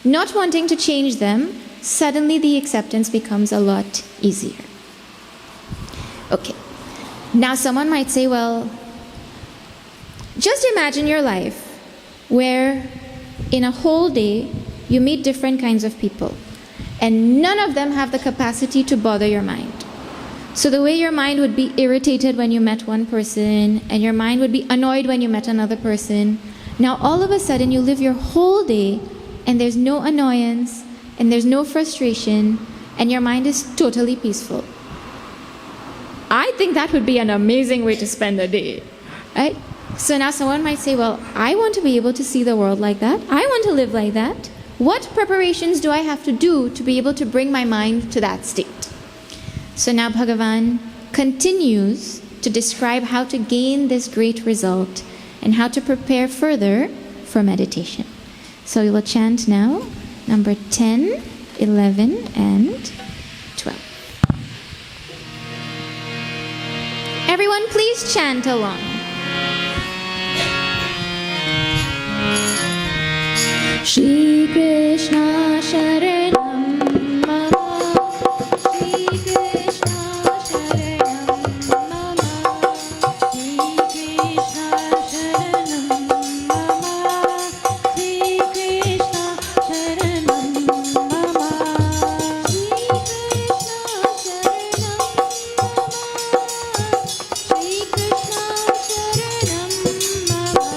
Not wanting to change them, suddenly the acceptance becomes a lot easier. Okay. Now someone might say, well, just imagine your life where in a whole day you meet different kinds of people and none of them have the capacity to bother your mind. So the way your mind would be irritated when you met one person and your mind would be annoyed when you met another person, now all of a sudden you live your whole day and there's no annoyance and there's no frustration and your mind is totally peaceful. I think that would be an amazing way to spend a day, right? So now someone might say, well, I want to be able to see the world like that. I want to live like that. What preparations do I have to do to be able to bring my mind to that state? So now Bhagavan continues to describe how to gain this great result and how to prepare further for meditation. So we will chant now number 10, 11, and 12. Everyone, please chant along. Shri Krishna Sharanam Mama. Shri Krishna Sharanam Mama. Shri Krishna Sharanam Mama. Shri Krishna Sharanam Mama. Shri Krishna Sharanam Mama. Shri Krishna Sharanam Mama.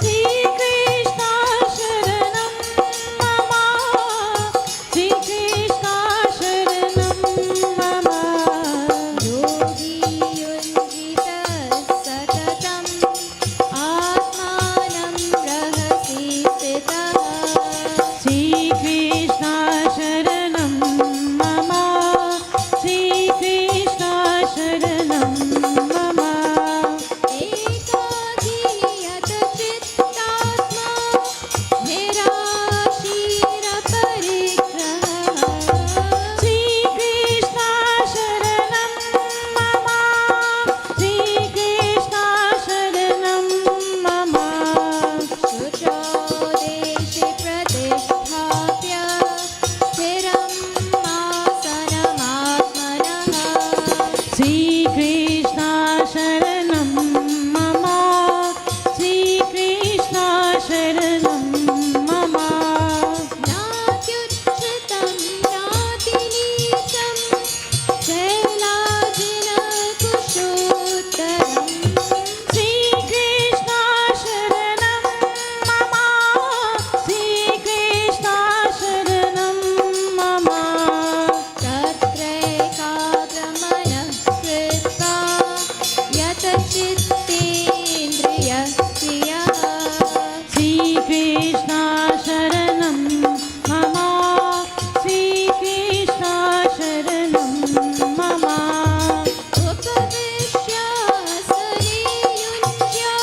Shri Krishna Sharanam Mama. Shri Krishna Sharanam Mama. Yogi Yunjita Satatam Atmanam Rahasi Sthitah. Shri Krishna Sharanam Mama. Shri Krishna Sharanam Mama. Ekaki Yata Chittatma Nirashira Parigraha. Shri Krishna Sharanam Mama. Shri Krishna Sharanam Mama. Shucho Deshe Pratishthapya Thiram Asanamatmanaha. Shri Krishna Sharanam Mama. Shri Krishna Sharanam Mama. Natyuchitam Natinitam Shailajina Kushottaram. Shri Krishna Sharanam Mama. Shri Krishna Sharanam Mama. Tatraikadramana Kritka Yata Chittendriya Priya. Shri Krishna Sharanam Mama. Shri Krishna Sharanam Mama. Upavishya Sariyunjya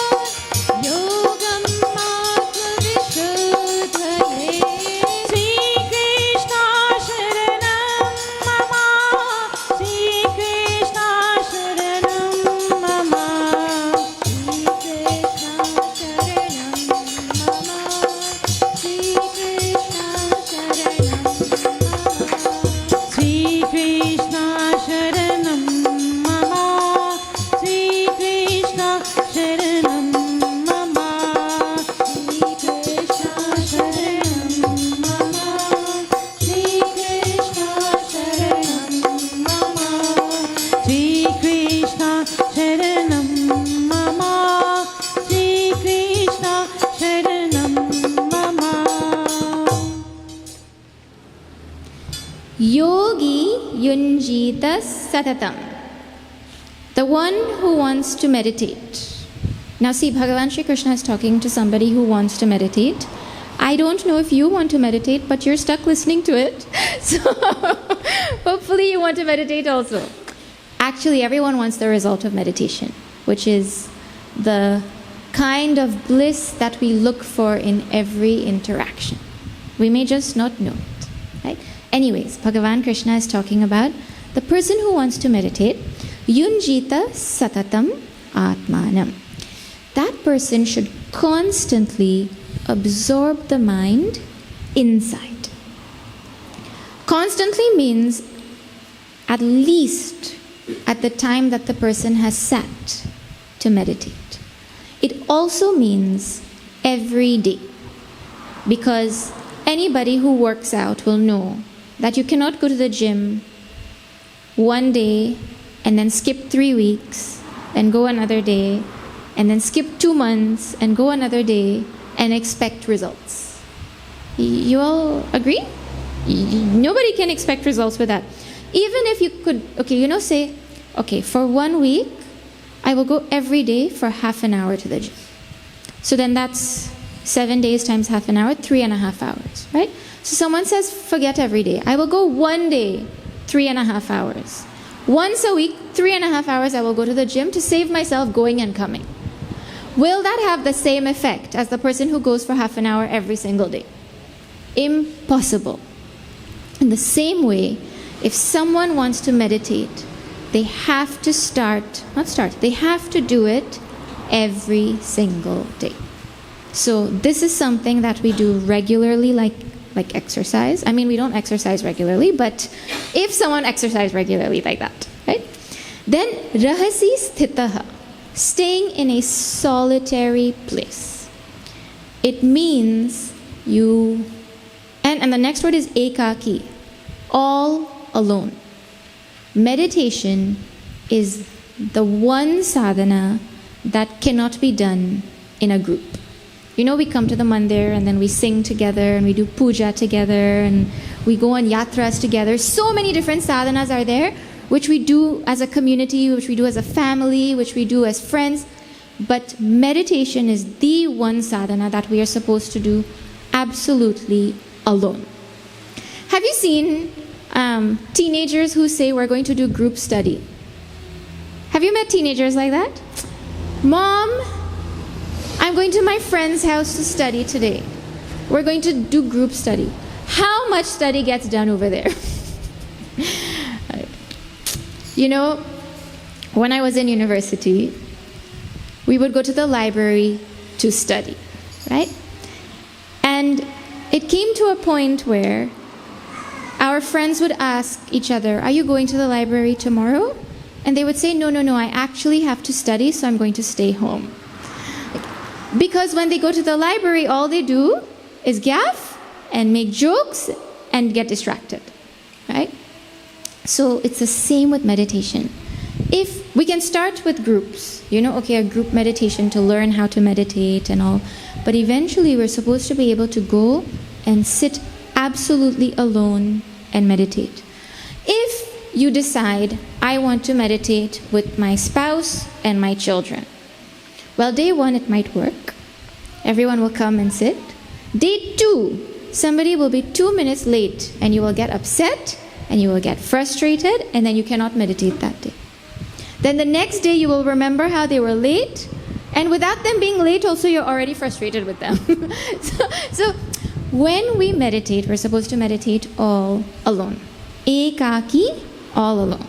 Yogam Atmavishuddhaye. Shri Krishna Sharanam Mama. Shri Krishna Sharanam Mama. Shri Krishna Sharanam Mama. Shri Krishna Sharanam Mama. Shri Krishna Sharanam Mama. Shri Krishna Sharanam Mama. Shri Krishna Sharanam Mama. Shri Krishna Sharanam Mama. Shri Krishna Sharanam Mama. Shri Krishna Sharanam Mama. Yogi Yunjita Satatam. The one who wants to meditate. Now see, Bhagavan Shri Krishna is talking to somebody who wants to meditate. I don't know if you want to meditate, but you're stuck listening to it. So hopefully you want to meditate also. Actually, everyone wants the result of meditation, which is the kind of bliss that we look for in every interaction. We may just not know it, right? Anyways, Bhagavan Krishna is talking about the person who wants to meditate. Yunjita Satatam Atmanam. That person should constantly absorb the mind inside. Constantly means at least at the time that the person has sat to meditate. It also means every day, because anybody who works out will know that you cannot go to the gym one day and then skip 3 weeks, then go another day, and then skip 2 months and go another day and expect results. You all agree? Nobody can expect results with that. Even if you could, say, for 1 week, I will go every day for half an hour to the gym. So then that's 7 days times half an hour, 3.5 hours, right? So someone says, forget every day. I will go 1 day, 3.5 hours. Once a week, 3.5 hours, I will go to the gym to save myself going and coming. Will that have the same effect as the person who goes for half an hour every single day? Impossible. In the same way, if someone wants to meditate, they have to do it every single day. So this is something that we do regularly, like exercise. I mean, we don't exercise regularly, but if someone exercised regularly like that, right? Then rahasi sthitaha, staying in a solitary place. It means you, and the next word is ekaki, all alone. Meditation is the one sadhana that cannot be done in a group. You know, we come to the mandir and then we sing together and we do puja together and we go on yatras together. So many different sadhanas are there, which we do as a community, which we do as a family, which we do as friends. But meditation is the one sadhana that we are supposed to do absolutely alone. Have you seen teenagers who say we're going to do group study? Have you met teenagers like that? Mom, I'm going to my friend's house to study today. We're going to do group study. How much study gets done over there? You know, when I was in university, we would go to the library to study, right? And it came to a point where our friends would ask each other, are you going to the library tomorrow? And they would say, no, I actually have to study, so I'm going to stay home. Because when they go to the library, all they do is gaff and make jokes and get distracted, right? So it's the same with meditation. If we can start with groups, you know, okay, a group meditation to learn how to meditate and all, but eventually we're supposed to be able to go and sit absolutely alone and meditate. If you decide, I want to meditate with my spouse and my children, well, day one, it might work. Everyone will come and sit. Day two, somebody will be 2 minutes late and you will get upset and you will get frustrated and then you cannot meditate that day. Then the next day you will remember how they were late, and without them being late also you're already frustrated with them. so when we meditate, we're supposed to meditate all alone. Ekaki, all alone.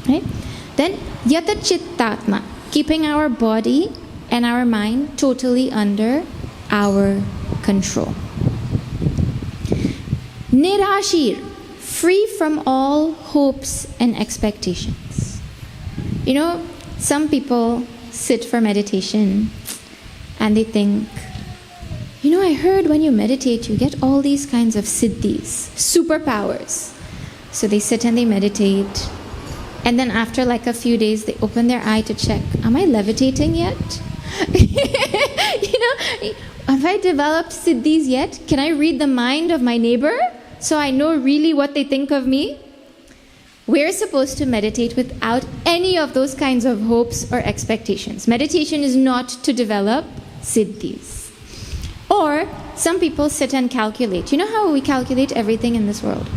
Right? Then yata chittatma, keeping our body and our mind totally under our control. Nirashir, free from all hopes and expectations. You know, some people sit for meditation and they think, you know, I heard when you meditate you get all these kinds of siddhis, superpowers. So they sit and they meditate, and then after like a few days they open their eye to check, am I levitating yet? You know, have I developed siddhis yet? Can I read the mind of my neighbor so I know really what they think of me? We're supposed to meditate without any of those kinds of hopes or expectations. Meditation is not to develop siddhis. Or some people sit and calculate. You know how we calculate everything in this world?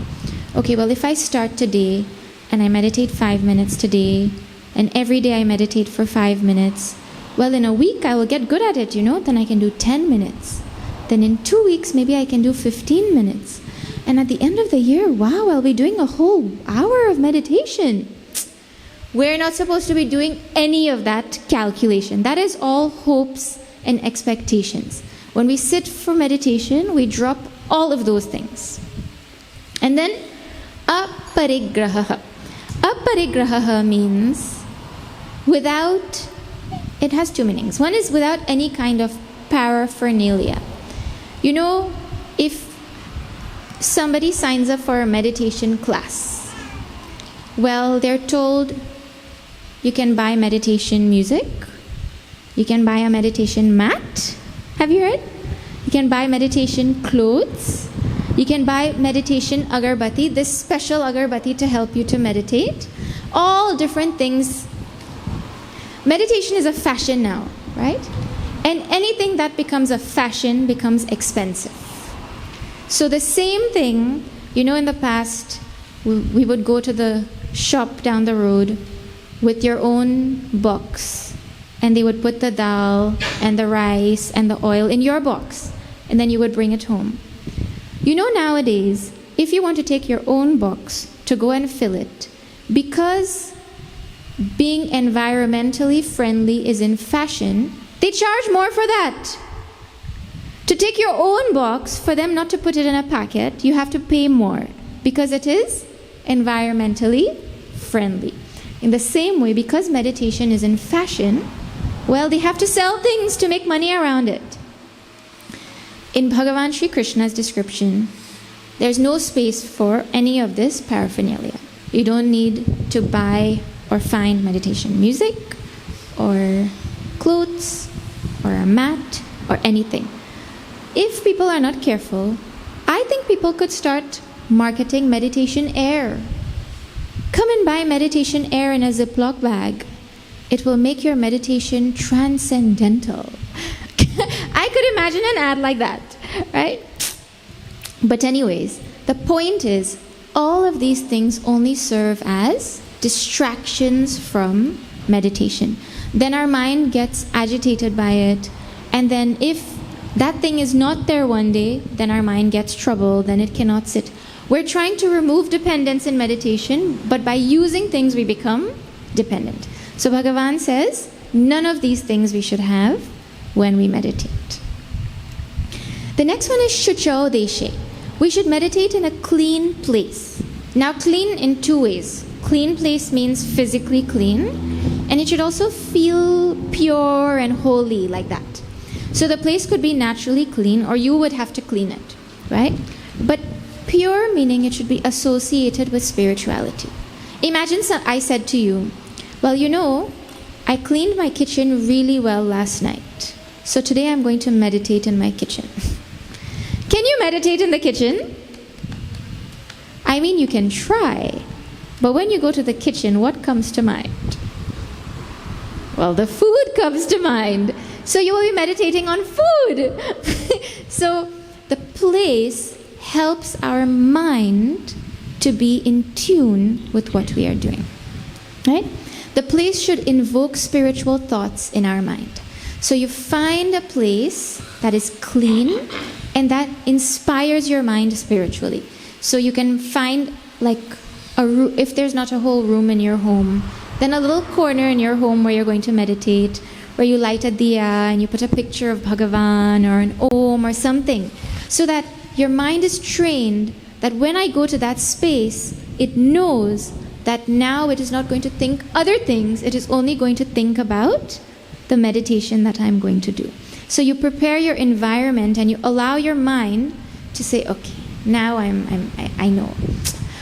Okay, well, if I start today and I meditate 5 minutes today, and every day I meditate for 5 minutes, well, in a week I will get good at it, you know, then I can do 10 minutes. Then in 2 weeks, maybe I can do 15 minutes. And at the end of the year, wow, I'll be doing a whole hour of meditation. We're not supposed to be doing any of that calculation. That is all hopes and expectations. When we sit for meditation, we drop all of those things. And then, aparigraha. Aparigraha means without, it has two meanings. One is without any kind of paraphernalia. You know, if somebody signs up for a meditation class, well, they're told you can buy meditation music, you can buy a meditation mat. Have you heard? You can buy meditation clothes, you can buy meditation agarbatti, this special agarbatti to help you to meditate. All different things. Meditation is a fashion now, right? And anything that becomes a fashion becomes expensive. So the same thing, you know, in the past, we would go to the shop down the road with your own box, and they would put the dal and the rice and the oil in your box, and then you would bring it home. You know, nowadays, if you want to take your own box to go and fill it, because being environmentally friendly is in fashion, they charge more for that. To take your own box, for them not to put it in a packet, you have to pay more because it is environmentally friendly. In the same way, because meditation is in fashion, well, they have to sell things to make money around it. In Bhagavan Sri Krishna's description, there's no space for any of this paraphernalia. You don't need to buy or find meditation music or clothes or a mat or anything. If people are not careful, I think people could start marketing meditation air. Come and buy meditation air in a Ziploc bag. It will make your meditation transcendental. I could imagine an ad like that, right? But anyways, the point is, all of these things only serve as distractions from meditation. Then our mind gets agitated by it, and then if that thing is not there one day, then our mind gets troubled, then it cannot sit. We're trying to remove dependence in meditation, but by using things we become dependent. So Bhagavan says, none of these things we should have when we meditate. The next one is Shucho Deshe. We should meditate in a clean place. Now clean in two ways. Clean place means physically clean, and it should also feel pure and holy like that. So the place could be naturally clean, or you would have to clean it, right? But pure meaning it should be associated with spirituality. Imagine I said to you, well, you know, I cleaned my kitchen really well last night. So today I'm going to meditate in my kitchen. Can you meditate in the kitchen? I mean, you can try. But when you go to the kitchen, what comes to mind? Well, the food comes to mind. So you will be meditating on food. So the place helps our mind to be in tune with what we are doing. Right? The place should invoke spiritual thoughts in our mind. So you find a place that is clean and that inspires your mind spiritually. So you can find like if there's not a whole room in your home, then a little corner in your home where you're going to meditate, where you light a diya and you put a picture of Bhagavan or an Om or something, so that your mind is trained that when I go to that space, it knows that now it is not going to think other things, it is only going to think about the meditation that I'm going to do. So you prepare your environment and you allow your mind to say, okay, now I know.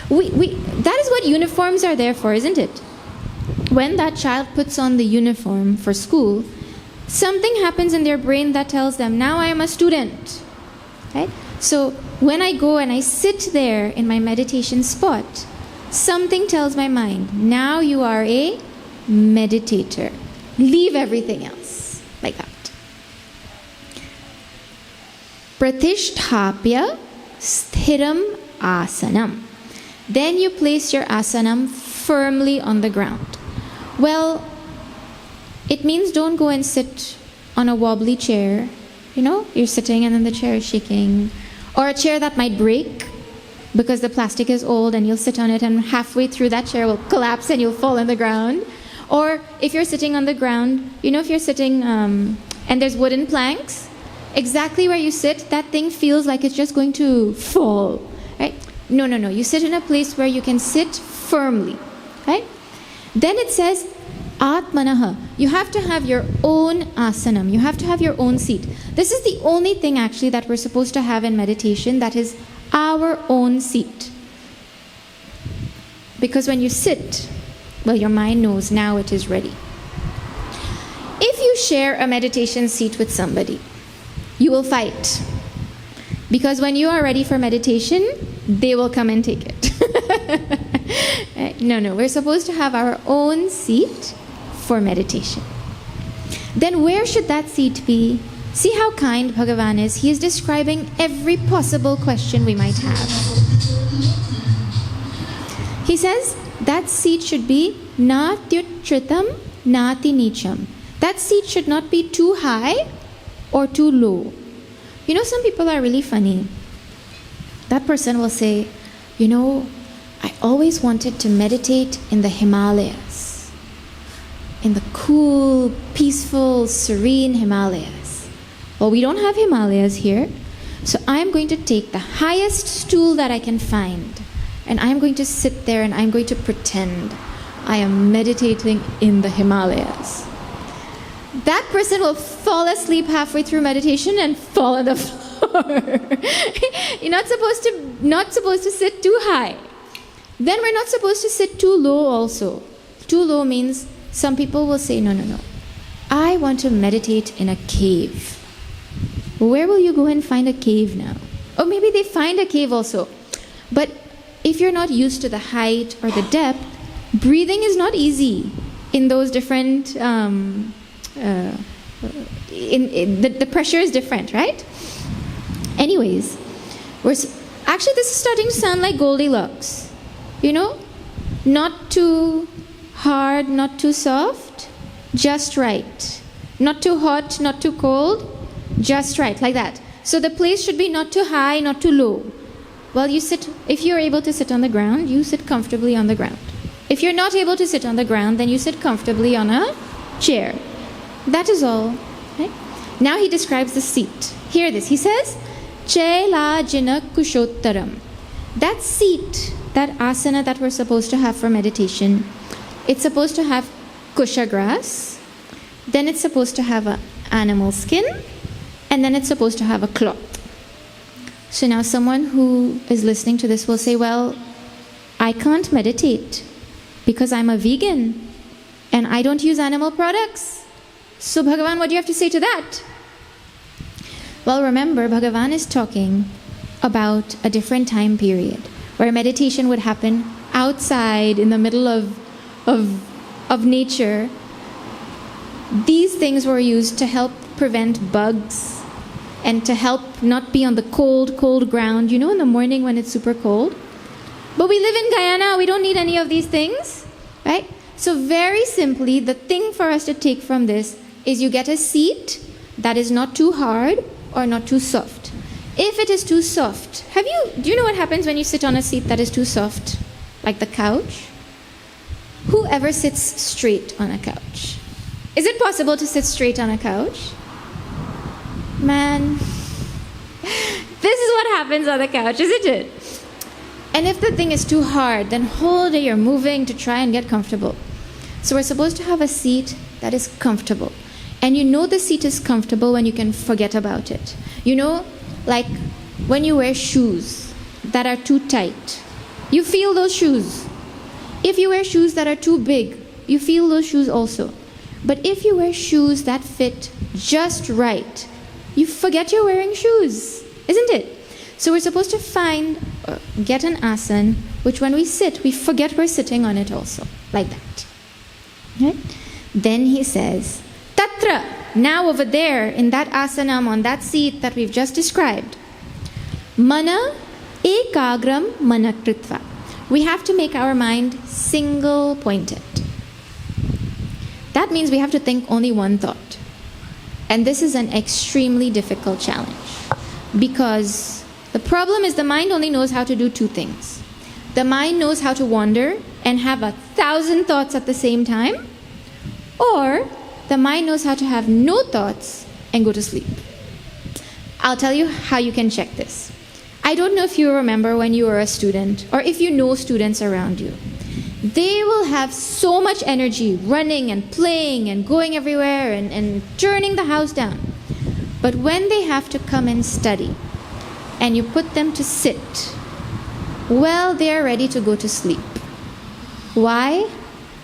That is what uniforms are there for, isn't it? When that child puts on the uniform for school, something happens in their brain that tells them, now I am a student. Right? So when I go and I sit there in my meditation spot, something tells my mind, now you are a meditator. Leave everything else. Like that. Pratisthapya sthiram asanam. Then you place your asanam firmly on the ground. Well, it means don't go and sit on a wobbly chair. You know, you're sitting and then the chair is shaking. Or a chair that might break because the plastic is old and you'll sit on it and halfway through that chair will collapse and you'll fall on the ground. Or if you're sitting on the ground, you know, if you're sitting and there's wooden planks, exactly where you sit, that thing feels like it's just going to fall. Right? No. You sit in a place where you can sit firmly. Right? Then it says, Atmanaha. You have to have your own asanam. You have to have your own seat. This is the only thing actually that we're supposed to have in meditation, that is our own seat. Because when you sit, well, your mind knows now it is ready. If you share a meditation seat with somebody, you will fight. Because when you are ready for meditation, they will come and take it. No, we're supposed to have our own seat for meditation. Then where should that seat be? See how kind Bhagavan is. He is describing every possible question we might have. He says that seat should be natyutritam nati nicham. That seat should not be too high or too low. You know, some people are really funny. That person will say, you know, I always wanted to meditate in the Himalayas, in the cool, peaceful, serene Himalayas. Well, we don't have Himalayas here, so I'm going to take the highest stool that I can find, and I'm going to sit there and I'm going to pretend I am meditating in the Himalayas. That person will fall asleep halfway through meditation and fall on the floor. You're not supposed to sit too high. Then we're not supposed to sit too low also. Too low means some people will say, no. I want to meditate in a cave. Where will you go and find a cave now? Or maybe they find a cave also. But if you're not used to the height or the depth, breathing is not easy in those different, the pressure is different, right? Anyways, actually this is starting to sound like Goldilocks. You know? Not too hard, not too soft, just right. Not too hot, not too cold, just right, like that. So the place should be not too high, not too low. Well, if you're able to sit on the ground, you sit comfortably on the ground. If you're not able to sit on the ground, then you sit comfortably on a chair. That is all. Right? Now he describes the seat. Hear this. He says, Chela jina kushottaram. That seat, that asana that we're supposed to have for meditation, it's supposed to have kusha grass, then it's supposed to have an animal skin, and then it's supposed to have a cloth. So now someone who is listening to this will say, well, I can't meditate because I'm a vegan and I don't use animal products. So Bhagavan, what do you have to say to that? Well, remember, Bhagavan is talking about a different time period where meditation would happen outside in the middle of nature. These things were used to help prevent bugs and to help not be on the cold ground, you know, in the morning when it's super cold. But we live in Guyana, we don't need any of these things, right? So very simply, the thing for us to take from this is you get a seat that is not too hard or not too soft. If it is too soft, do you know what happens when you sit on a seat that is too soft? Like the couch? Whoever sits straight on a couch? Is it possible to sit straight on a couch? Man, this is what happens on the couch, isn't it? And if the thing is too hard, then whole day you're moving to try and get comfortable. So we're supposed to have a seat that is comfortable. And you know the seat is comfortable when you can forget about it. You know, like when you wear shoes that are too tight, you feel those shoes. If you wear shoes that are too big, you feel those shoes also. But if you wear shoes that fit just right, you forget you're wearing shoes, isn't it? So we're supposed to get an asana, which when we sit, we forget we're sitting on it also, like that. Right? Then he says, Tatra, now over there, in that asanam, on that seat that we've just described, Mana ekagram manakritva. We have to make our mind single-pointed. That means we have to think only one thought. And this is an extremely difficult challenge because the problem is the mind only knows how to do two things. The mind knows how to wander and have 1,000 thoughts at the same time, or the mind knows how to have no thoughts and go to sleep. I'll tell you how you can check this. I don't know if you remember when you were a student or if you know students around you. They will have so much energy running and playing and going everywhere and turning the house down. But when they have to come and study and you put them to sit, well, they are ready to go to sleep. Why?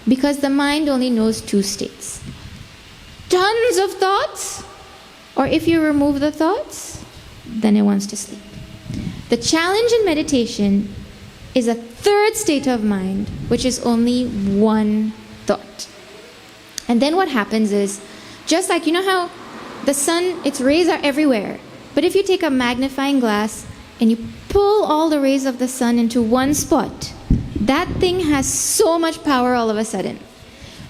Because the mind only knows two states. Tons of thoughts, or if you remove the thoughts, then it wants to sleep. The challenge in meditation is a third state of mind, which is only one thought. And then what happens is, just like, you know how the sun, its rays are everywhere, but if you take a magnifying glass and you pull all the rays of the sun into one spot, that thing has so much power all of a sudden.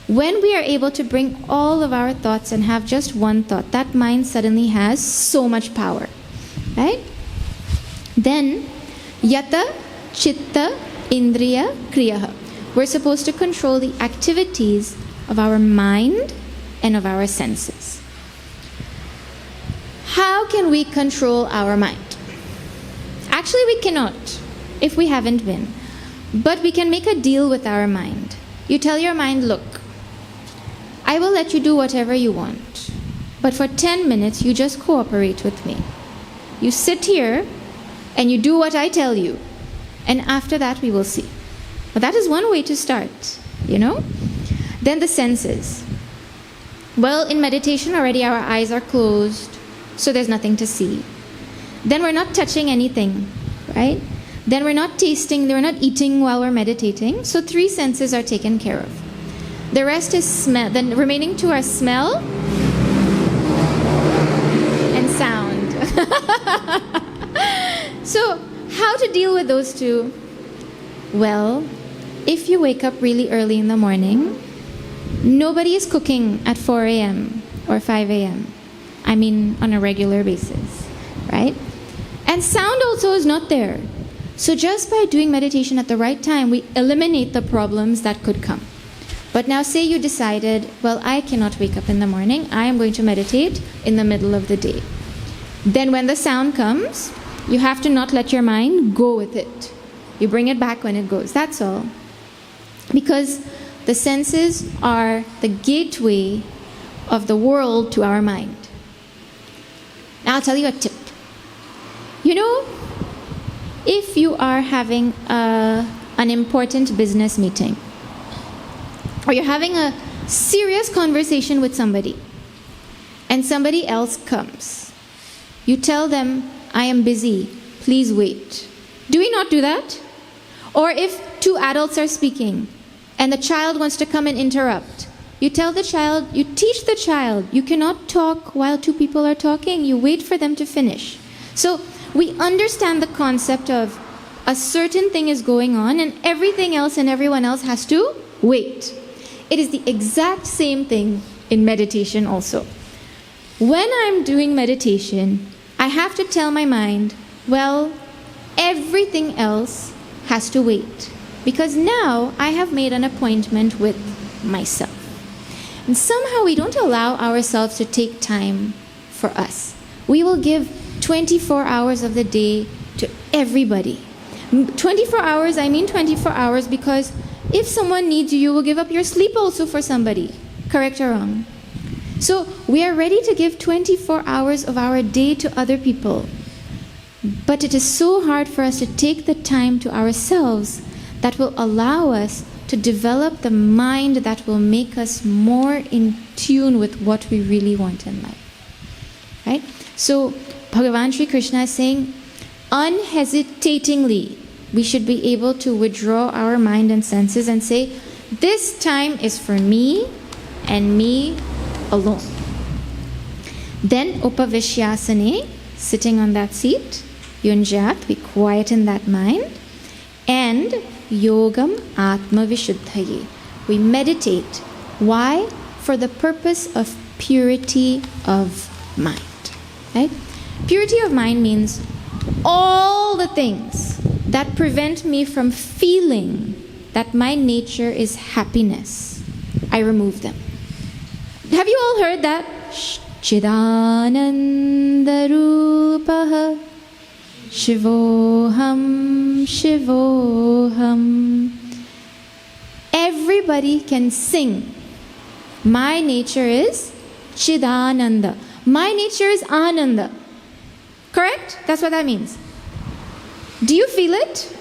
When we are able to bring all of our thoughts and have just one thought, that mind suddenly has so much power, right? Then, yata chitta indriya kriyaha. We're supposed to control the activities of our mind and of our senses. How can we control our mind? Actually, we cannot if we haven't been. But we can make a deal with our mind. You tell your mind, look, I will let you do whatever you want. But for 10 minutes, you just cooperate with me. You sit here and you do what I tell you. And after that, we will see. But that is one way to start, you know? Then the senses. Well, in meditation already our eyes are closed, so there's nothing to see. Then we're not touching anything, right? Then we're not tasting, we're not eating while we're meditating. So 3 senses are taken care of. The rest is smell. The remaining 2 are smell and sound. So how to deal with those 2? Well, if you wake up really early in the morning, nobody is cooking at 4 a.m. or 5 a.m. I mean, on a regular basis, right? And sound also is not there. So just by doing meditation at the right time, we eliminate the problems that could come. But now say you decided, well, I cannot wake up in the morning. I am going to meditate in the middle of the day. Then when the sound comes, you have to not let your mind go with it. You bring it back when it goes. That's all. Because the senses are the gateway of the world to our mind. Now I'll tell you a tip. You know, if you are having an important business meeting, or you're having a serious conversation with somebody, and somebody else comes, you tell them, I am busy, please wait. Do we not do that? Or if 2 adults are speaking, and the child wants to come and interrupt, you tell the child, you teach the child, you cannot talk while 2 people are talking, you wait for them to finish. So we understand the concept of a certain thing is going on and everything else and everyone else has to wait. It is the exact same thing in meditation also. When I'm doing meditation, I have to tell my mind, well, everything else has to wait. Because now I have made an appointment with myself. And somehow we don't allow ourselves to take time for us. We will give 24 hours of the day to everybody. 24 hours, I mean 24 hours because if someone needs you, you will give up your sleep also for somebody. Correct or wrong? So we are ready to give 24 hours of our day to other people. But it is so hard for us to take the time to ourselves that will allow us to develop the mind that will make us more in tune with what we really want in life. Right? So Bhagavan Sri Krishna is saying, unhesitatingly, we should be able to withdraw our mind and senses and say, this time is for me and me alone. Then Upavishyasane, sitting on that seat, Yunjat, we quieten that mind, and Yogam Atma Vishuddhaye. We meditate. Why? For the purpose of purity of mind. Right? Purity of mind means all the things that prevent me from feeling that my nature is happiness, I remove them. Have you all heard that? Chidananda Rupaha Shivoham Shivoham. Everybody can sing. My nature is Chidananda. My nature is Ananda. Correct? That's what that means. Do you feel it?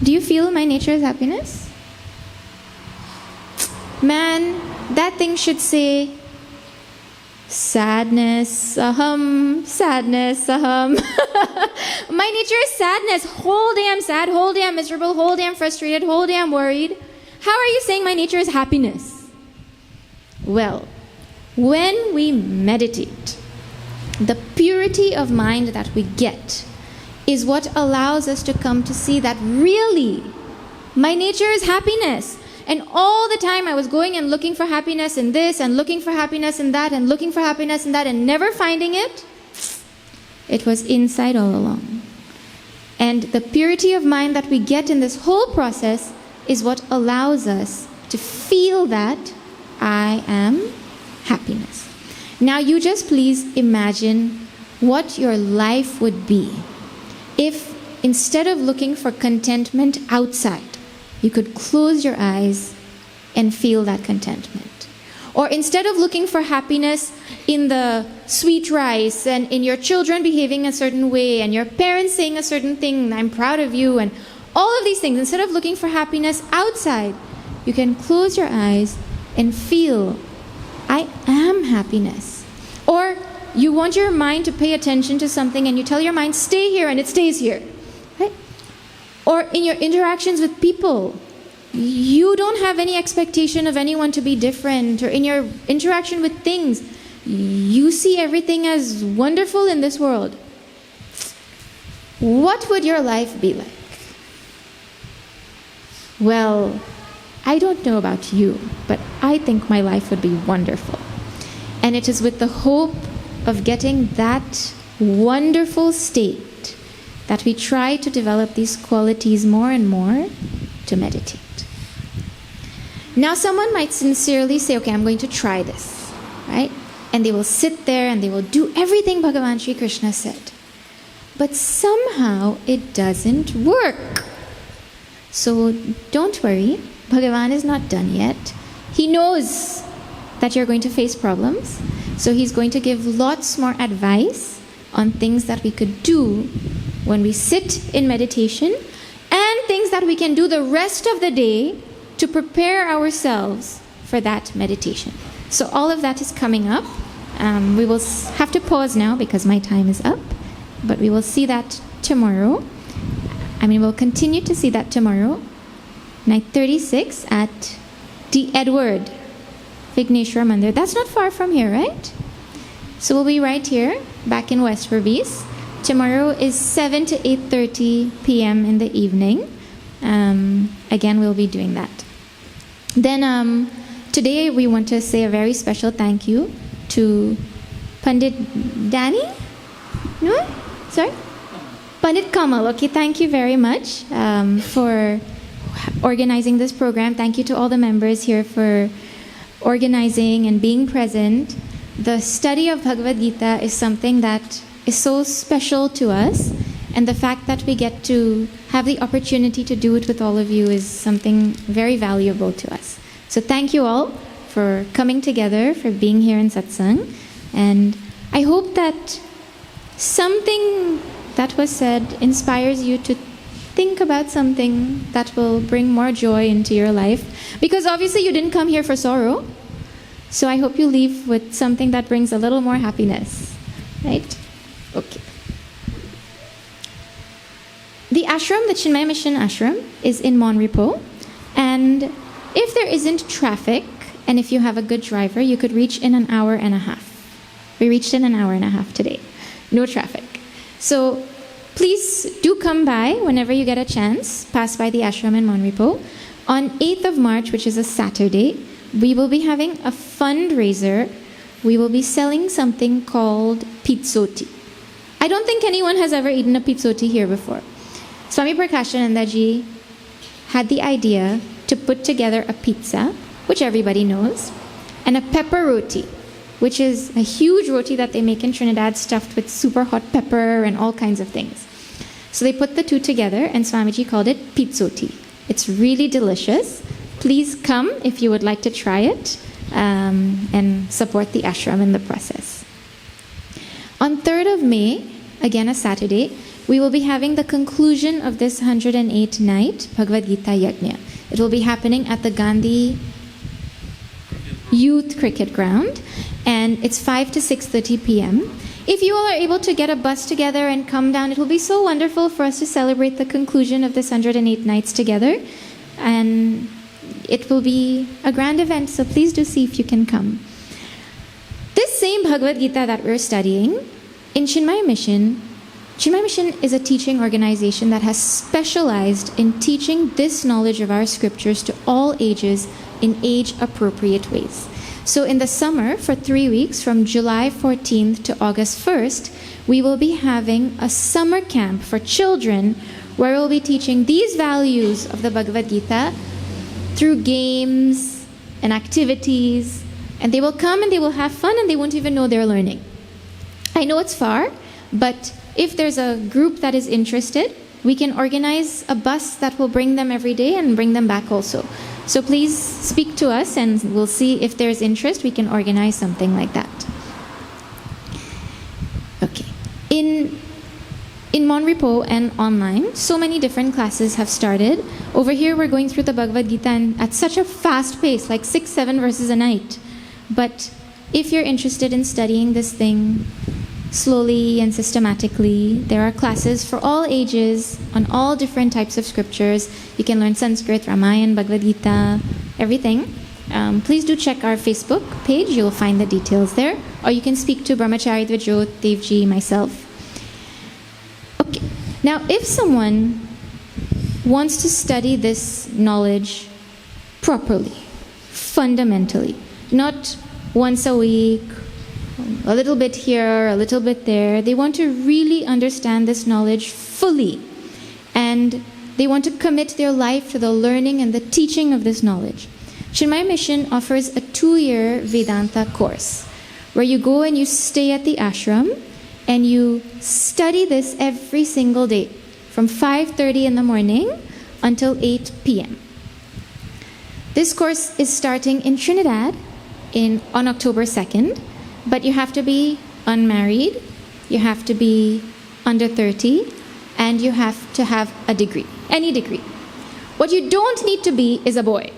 Do you feel my nature is happiness? Man, that thing should say sadness, aham, sadness, aham. My nature is sadness. Whole day I'm sad, whole day I'm miserable, whole day I'm frustrated, whole day I'm worried. How are you saying my nature is happiness? Well, when we meditate, the purity of mind that we get is what allows us to come to see that really, my nature is happiness. And all the time I was going and looking for happiness in this and looking for happiness in that and looking for happiness in that and never finding it. It was inside all along. And the purity of mind that we get in this whole process is what allows us to feel that I am happiness. Now you just please imagine what your life would be if instead of looking for contentment outside, you could close your eyes and feel that contentment. Or instead of looking for happiness in the sweet rice and in your children behaving a certain way and your parents saying a certain thing, I'm proud of you, and all of these things, instead of looking for happiness outside, you can close your eyes and feel, I am happiness. Or you want your mind to pay attention to something and you tell your mind, stay here, and it stays here. Right? Or in your interactions with people, you don't have any expectation of anyone to be different. Or in your interaction with things, you see everything as wonderful in this world. What would your life be like? Well, I don't know about you, but I think my life would be wonderful. And it is with the hope of getting that wonderful state that we try to develop these qualities more and more to meditate. Now someone might sincerely say, okay, I'm going to try this, right? And they will sit there and they will do everything Bhagavan Sri Krishna said. But somehow it doesn't work. So don't worry, Bhagavan is not done yet. He knows that you're going to face problems. So he's going to give lots more advice on things that we could do when we sit in meditation and things that we can do the rest of the day to prepare ourselves for that meditation. So all of that is coming up. We will have to pause now because my time is up, but we will see that tomorrow. We'll continue to see that tomorrow, 9:36 at the Edward Vigneshwar Mandir. That's not far from here, right? So we'll be right here, back in West Verbies. Tomorrow is 7 to 8:30 p.m. in the evening. Again, we'll be doing that. Then today we want to say a very special thank you to Pandit Danny? No? Sorry? Pandit Kamal. Okay, thank you very much for organizing this program. Thank you to all the members here for organizing and being present. The study of Bhagavad Gita is something that is so special to us, and the fact that we get to have the opportunity to do it with all of you is something very valuable to us. So thank you all for coming together, for being here in satsang, and I hope that something that was said inspires you to think about something that will bring more joy into your life, because obviously you didn't come here for sorrow. So I hope you leave with something that brings a little more happiness, right? Okay. The ashram, the Chinmaya Mission ashram, is in Monrepo, and if there isn't traffic, and if you have a good driver, you could reach in an hour and a half. We reached in an hour and a half today. No traffic. So please do come by whenever you get a chance. Pass by the ashram in Monrepo. On 8th of March, which is a Saturday, we will be having a fundraiser. We will be selling something called pizzoti. I don't think anyone has ever eaten a pizzoti here before. Swami Prakashananda ji had the idea to put together a pizza, which everybody knows, and a pepper roti, which is a huge roti that they make in Trinidad stuffed with super hot pepper and all kinds of things. So they put the two together, and Swamiji called it pizzoti. It's really delicious. Please come if you would like to try it and support the ashram in the process. On 3rd of May, again a Saturday, we will be having the conclusion of this 108 night Bhagavad Gita Yajna. It will be happening at the Gandhi Youth Cricket Ground, and it's 5 to 6:30 p.m. If you all are able to get a bus together and come down, it will be so wonderful for us to celebrate the conclusion of this 108 nights together, and it will be a grand event, so please do see if you can come. This same Bhagavad Gita that we're studying in Chinmaya Mission is a teaching organization that has specialized in teaching this knowledge of our scriptures to all ages in age-appropriate ways. So in the summer, for 3 weeks, from July 14th to August 1st, we will be having a summer camp for children where we'll be teaching these values of the Bhagavad Gita through games and activities And they will come and they will have fun and they won't even know they're learning. I know it's far, but if there's a group that is interested, we can organize a bus that will bring them every day and bring them back also. So please speak to us and we'll see if there's interest. We can organize something like that. Okay. In Monrepo and online, so many different classes have started. Over here, we're going through the Bhagavad Gita and at such a fast pace, like 6-7 verses a night. But if you're interested in studying this thing slowly and systematically, there are classes for all ages on all different types of scriptures. You can learn Sanskrit, Ramayana, Bhagavad Gita, everything. Please do check our Facebook page. You'll find the details there. Or you can speak to Brahmachari Dvajot, Devji, myself. Okay. Now, if someone wants to study this knowledge properly, fundamentally, not once a week, a little bit here, a little bit there. They want to really understand this knowledge fully. And they want to commit their life to the learning and the teaching of this knowledge. Chinmaya Mission offers a 2-year Vedanta course where you go and you stay at the ashram and you study this every single day from 5:30 in the morning until 8 p.m. This course is starting in Trinidad on October 2nd, but you have to be unmarried, you have to be under 30, and you have to have a degree, any degree. What you don't need to be is a boy.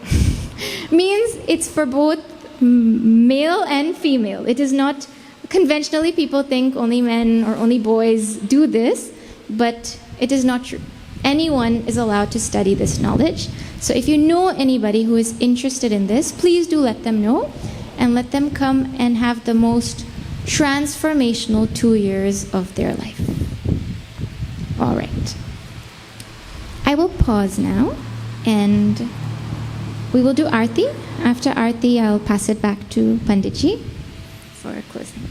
Means it's for both male and female. It is not, conventionally people think only men or only boys do this, but it is not true. Anyone is allowed to study this knowledge. So if you know anybody who is interested in this, please do let them know and let them come and have the most transformational 2 years of their life. All right. I will pause now and we will do Aarti. After Aarti, I'll pass it back to Panditji for closing.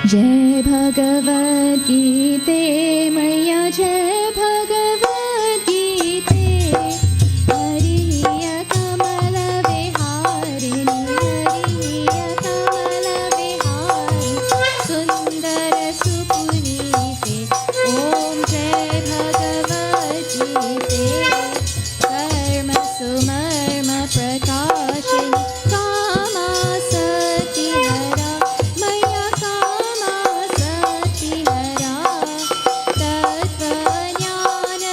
जय भगवद गीते मैया जय भगवद गीते हरिय कमल विहारिणी हरिय कमल विहारी सुंदर सुपुनीते ओम जय भगवद गीते कर्म सुमर्म प्रकाशिनी कामा सती हरा मैया कामा सती हरा तत्वज्ञान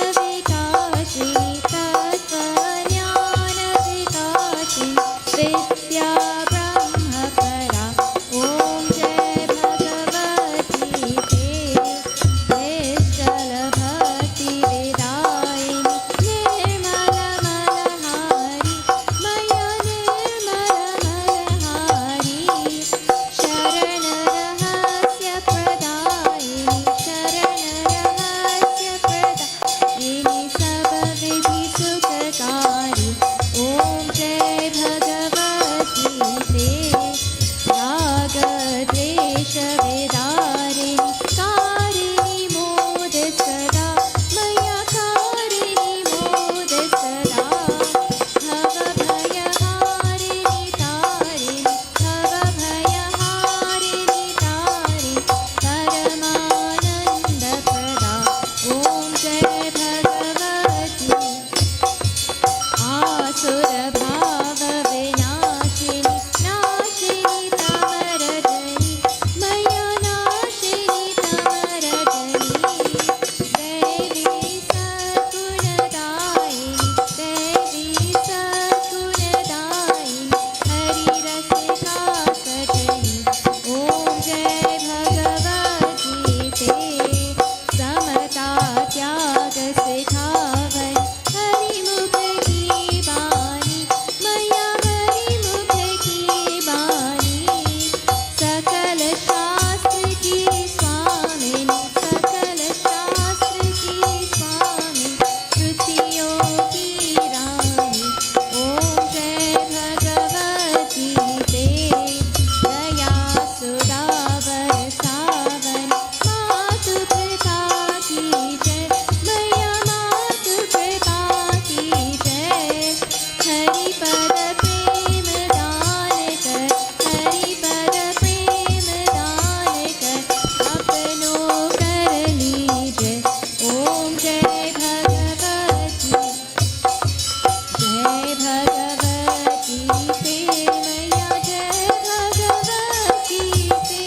भगवती ते मैया जय भगवती ते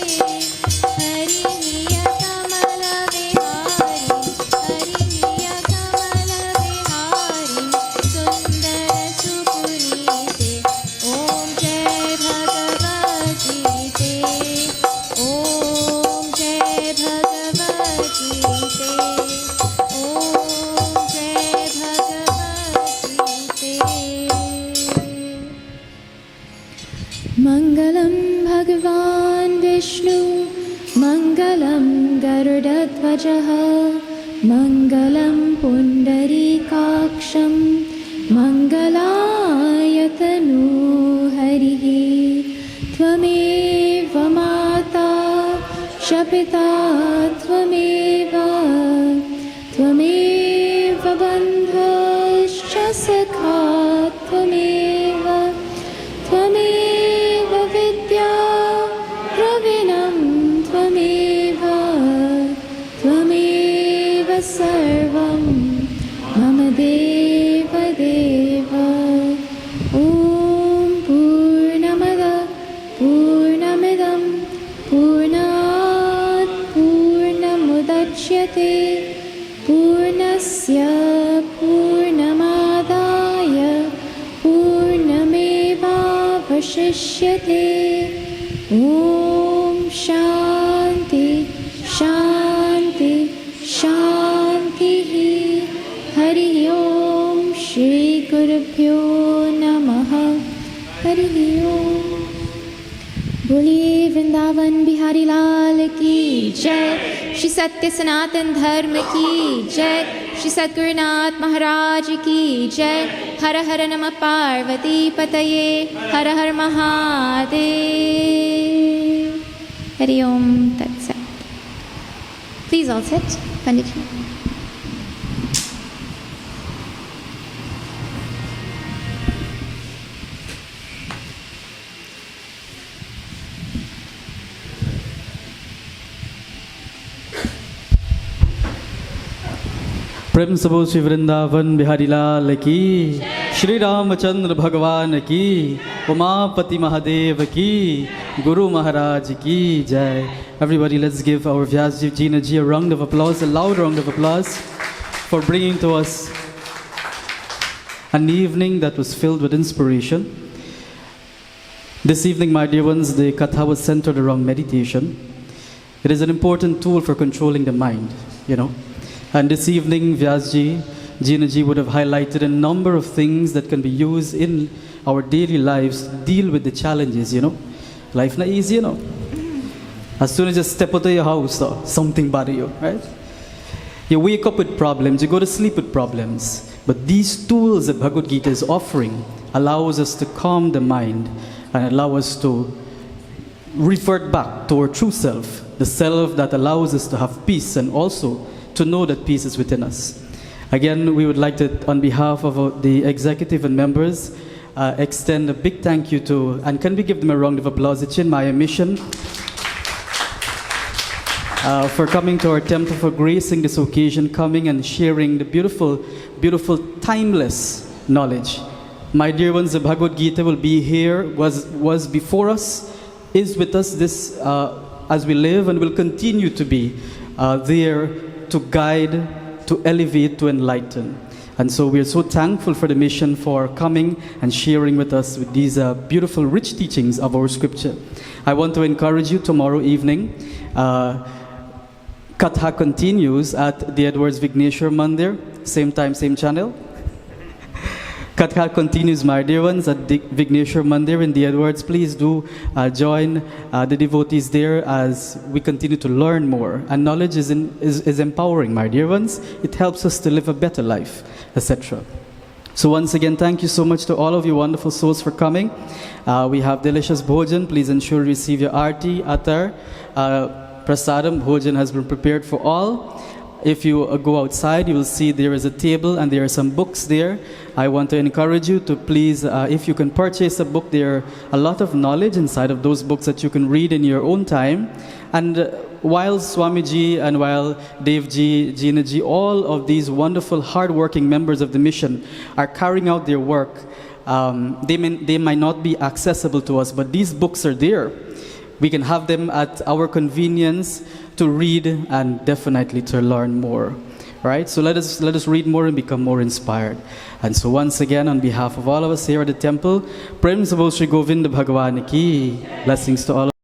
हरिय कमल विहारी हरिय कमल विहारी सुंदर सुपुनीते ओम जय भगवती ते ओम जय भगवती ते ओम जय भगवती ते मंगलम भगवान विष्णु मंगलम गरुडध्वजः मंगलम पुंडरीकाक्षं मंगलायतनु हरिः त्वमेव माता शपिता त्वमेव त्वमेव बन्धुश्च सखा त्वमेव त्वमेव विद्या द्रविणं त्वमेव त्वमेव सर्वं मम देव देव ॐ पूर्णमद पूर्णमिदं पूर्णात् पूर्णमुदच्यते पूर्णस्य पूर्णमादाय पूर्णमेवावशिष्यते ॐ शान्ति शान्ति शान्तिः हरिः ॐ श्रीगुरुभ्यो नमः हरिः ॐ बोलिए वृंदावन बिहारी लाल की जय श्री सत्य सनातन धर्म की जय श्री सद्गुरुनाथ महाराज की जय हर हर नमः पार्वती पतये हर हर महादेव हरि ओम तत्सत प्लीज ऑल सिट पंडित जी प्रेम से बोल श्री वृंदावन बिहारी लाल की, श्री रामचंद्र भगवान की, उमापति महादेव की, Guru Maharaj ki jai. Everybody, let's give our Vyasdev Jina ji a round of applause, a loud round of applause for bringing to us an evening that was filled with inspiration. This evening, my dear ones, the Katha was centered around meditation. It is an important tool for controlling the mind, And this evening, Vyasji, Jina ji would have highlighted a number of things that can be used in our daily lives to deal with the challenges, Life not easy, As soon as you step out of your house, something bother you, right? You wake up with problems, you go to sleep with problems. But these tools that Bhagavad Gita is offering allows us to calm the mind and allow us to revert back to our true self, the self that allows us to have peace and also to know that peace is within us. Again, we would like to, on behalf of the executive and members, extend a big thank you to, and can we give them a round of applause, the Chinmaya Mission, for coming to our temple, for gracing this occasion, coming and sharing the beautiful, beautiful, timeless knowledge. My dear ones, the Bhagavad Gita will be here, was before us, is with us this as we live, and will continue to be there to guide, to elevate, to enlighten. And so we are so thankful for the mission for coming and sharing with us with these beautiful, rich teachings of our scripture. I want to encourage you tomorrow evening. Katha continues at the Edwards Vigneshwar Mandir, same time, same channel. Katha continues, my dear ones, at the Vigneshwar Mandir in the Edwards. Please do join the devotees there as we continue to learn more. And knowledge is empowering, my dear ones. It helps us to live a better life, etc. So once again, thank you so much to all of you wonderful souls for coming. We have delicious bhojan. Please ensure you receive your arti, atar, prasadam. Bhojan has been prepared for all. If you go outside, you will see there is a table and there are some books there. I want to encourage you to please, if you can purchase a book, there are a lot of knowledge inside of those books that you can read in your own time. And while Swamiji and while Devji, Jinaji, all of these wonderful, hard-working members of the mission are carrying out their work, they might not be accessible to us, but these books are there. We can have them at our convenience to read and definitely to learn more. Right? So let us read more and become more inspired. And so once again, on behalf of all of us here at the temple, Prem Sabol Shri Govinda Bhagavan ki, blessings to all of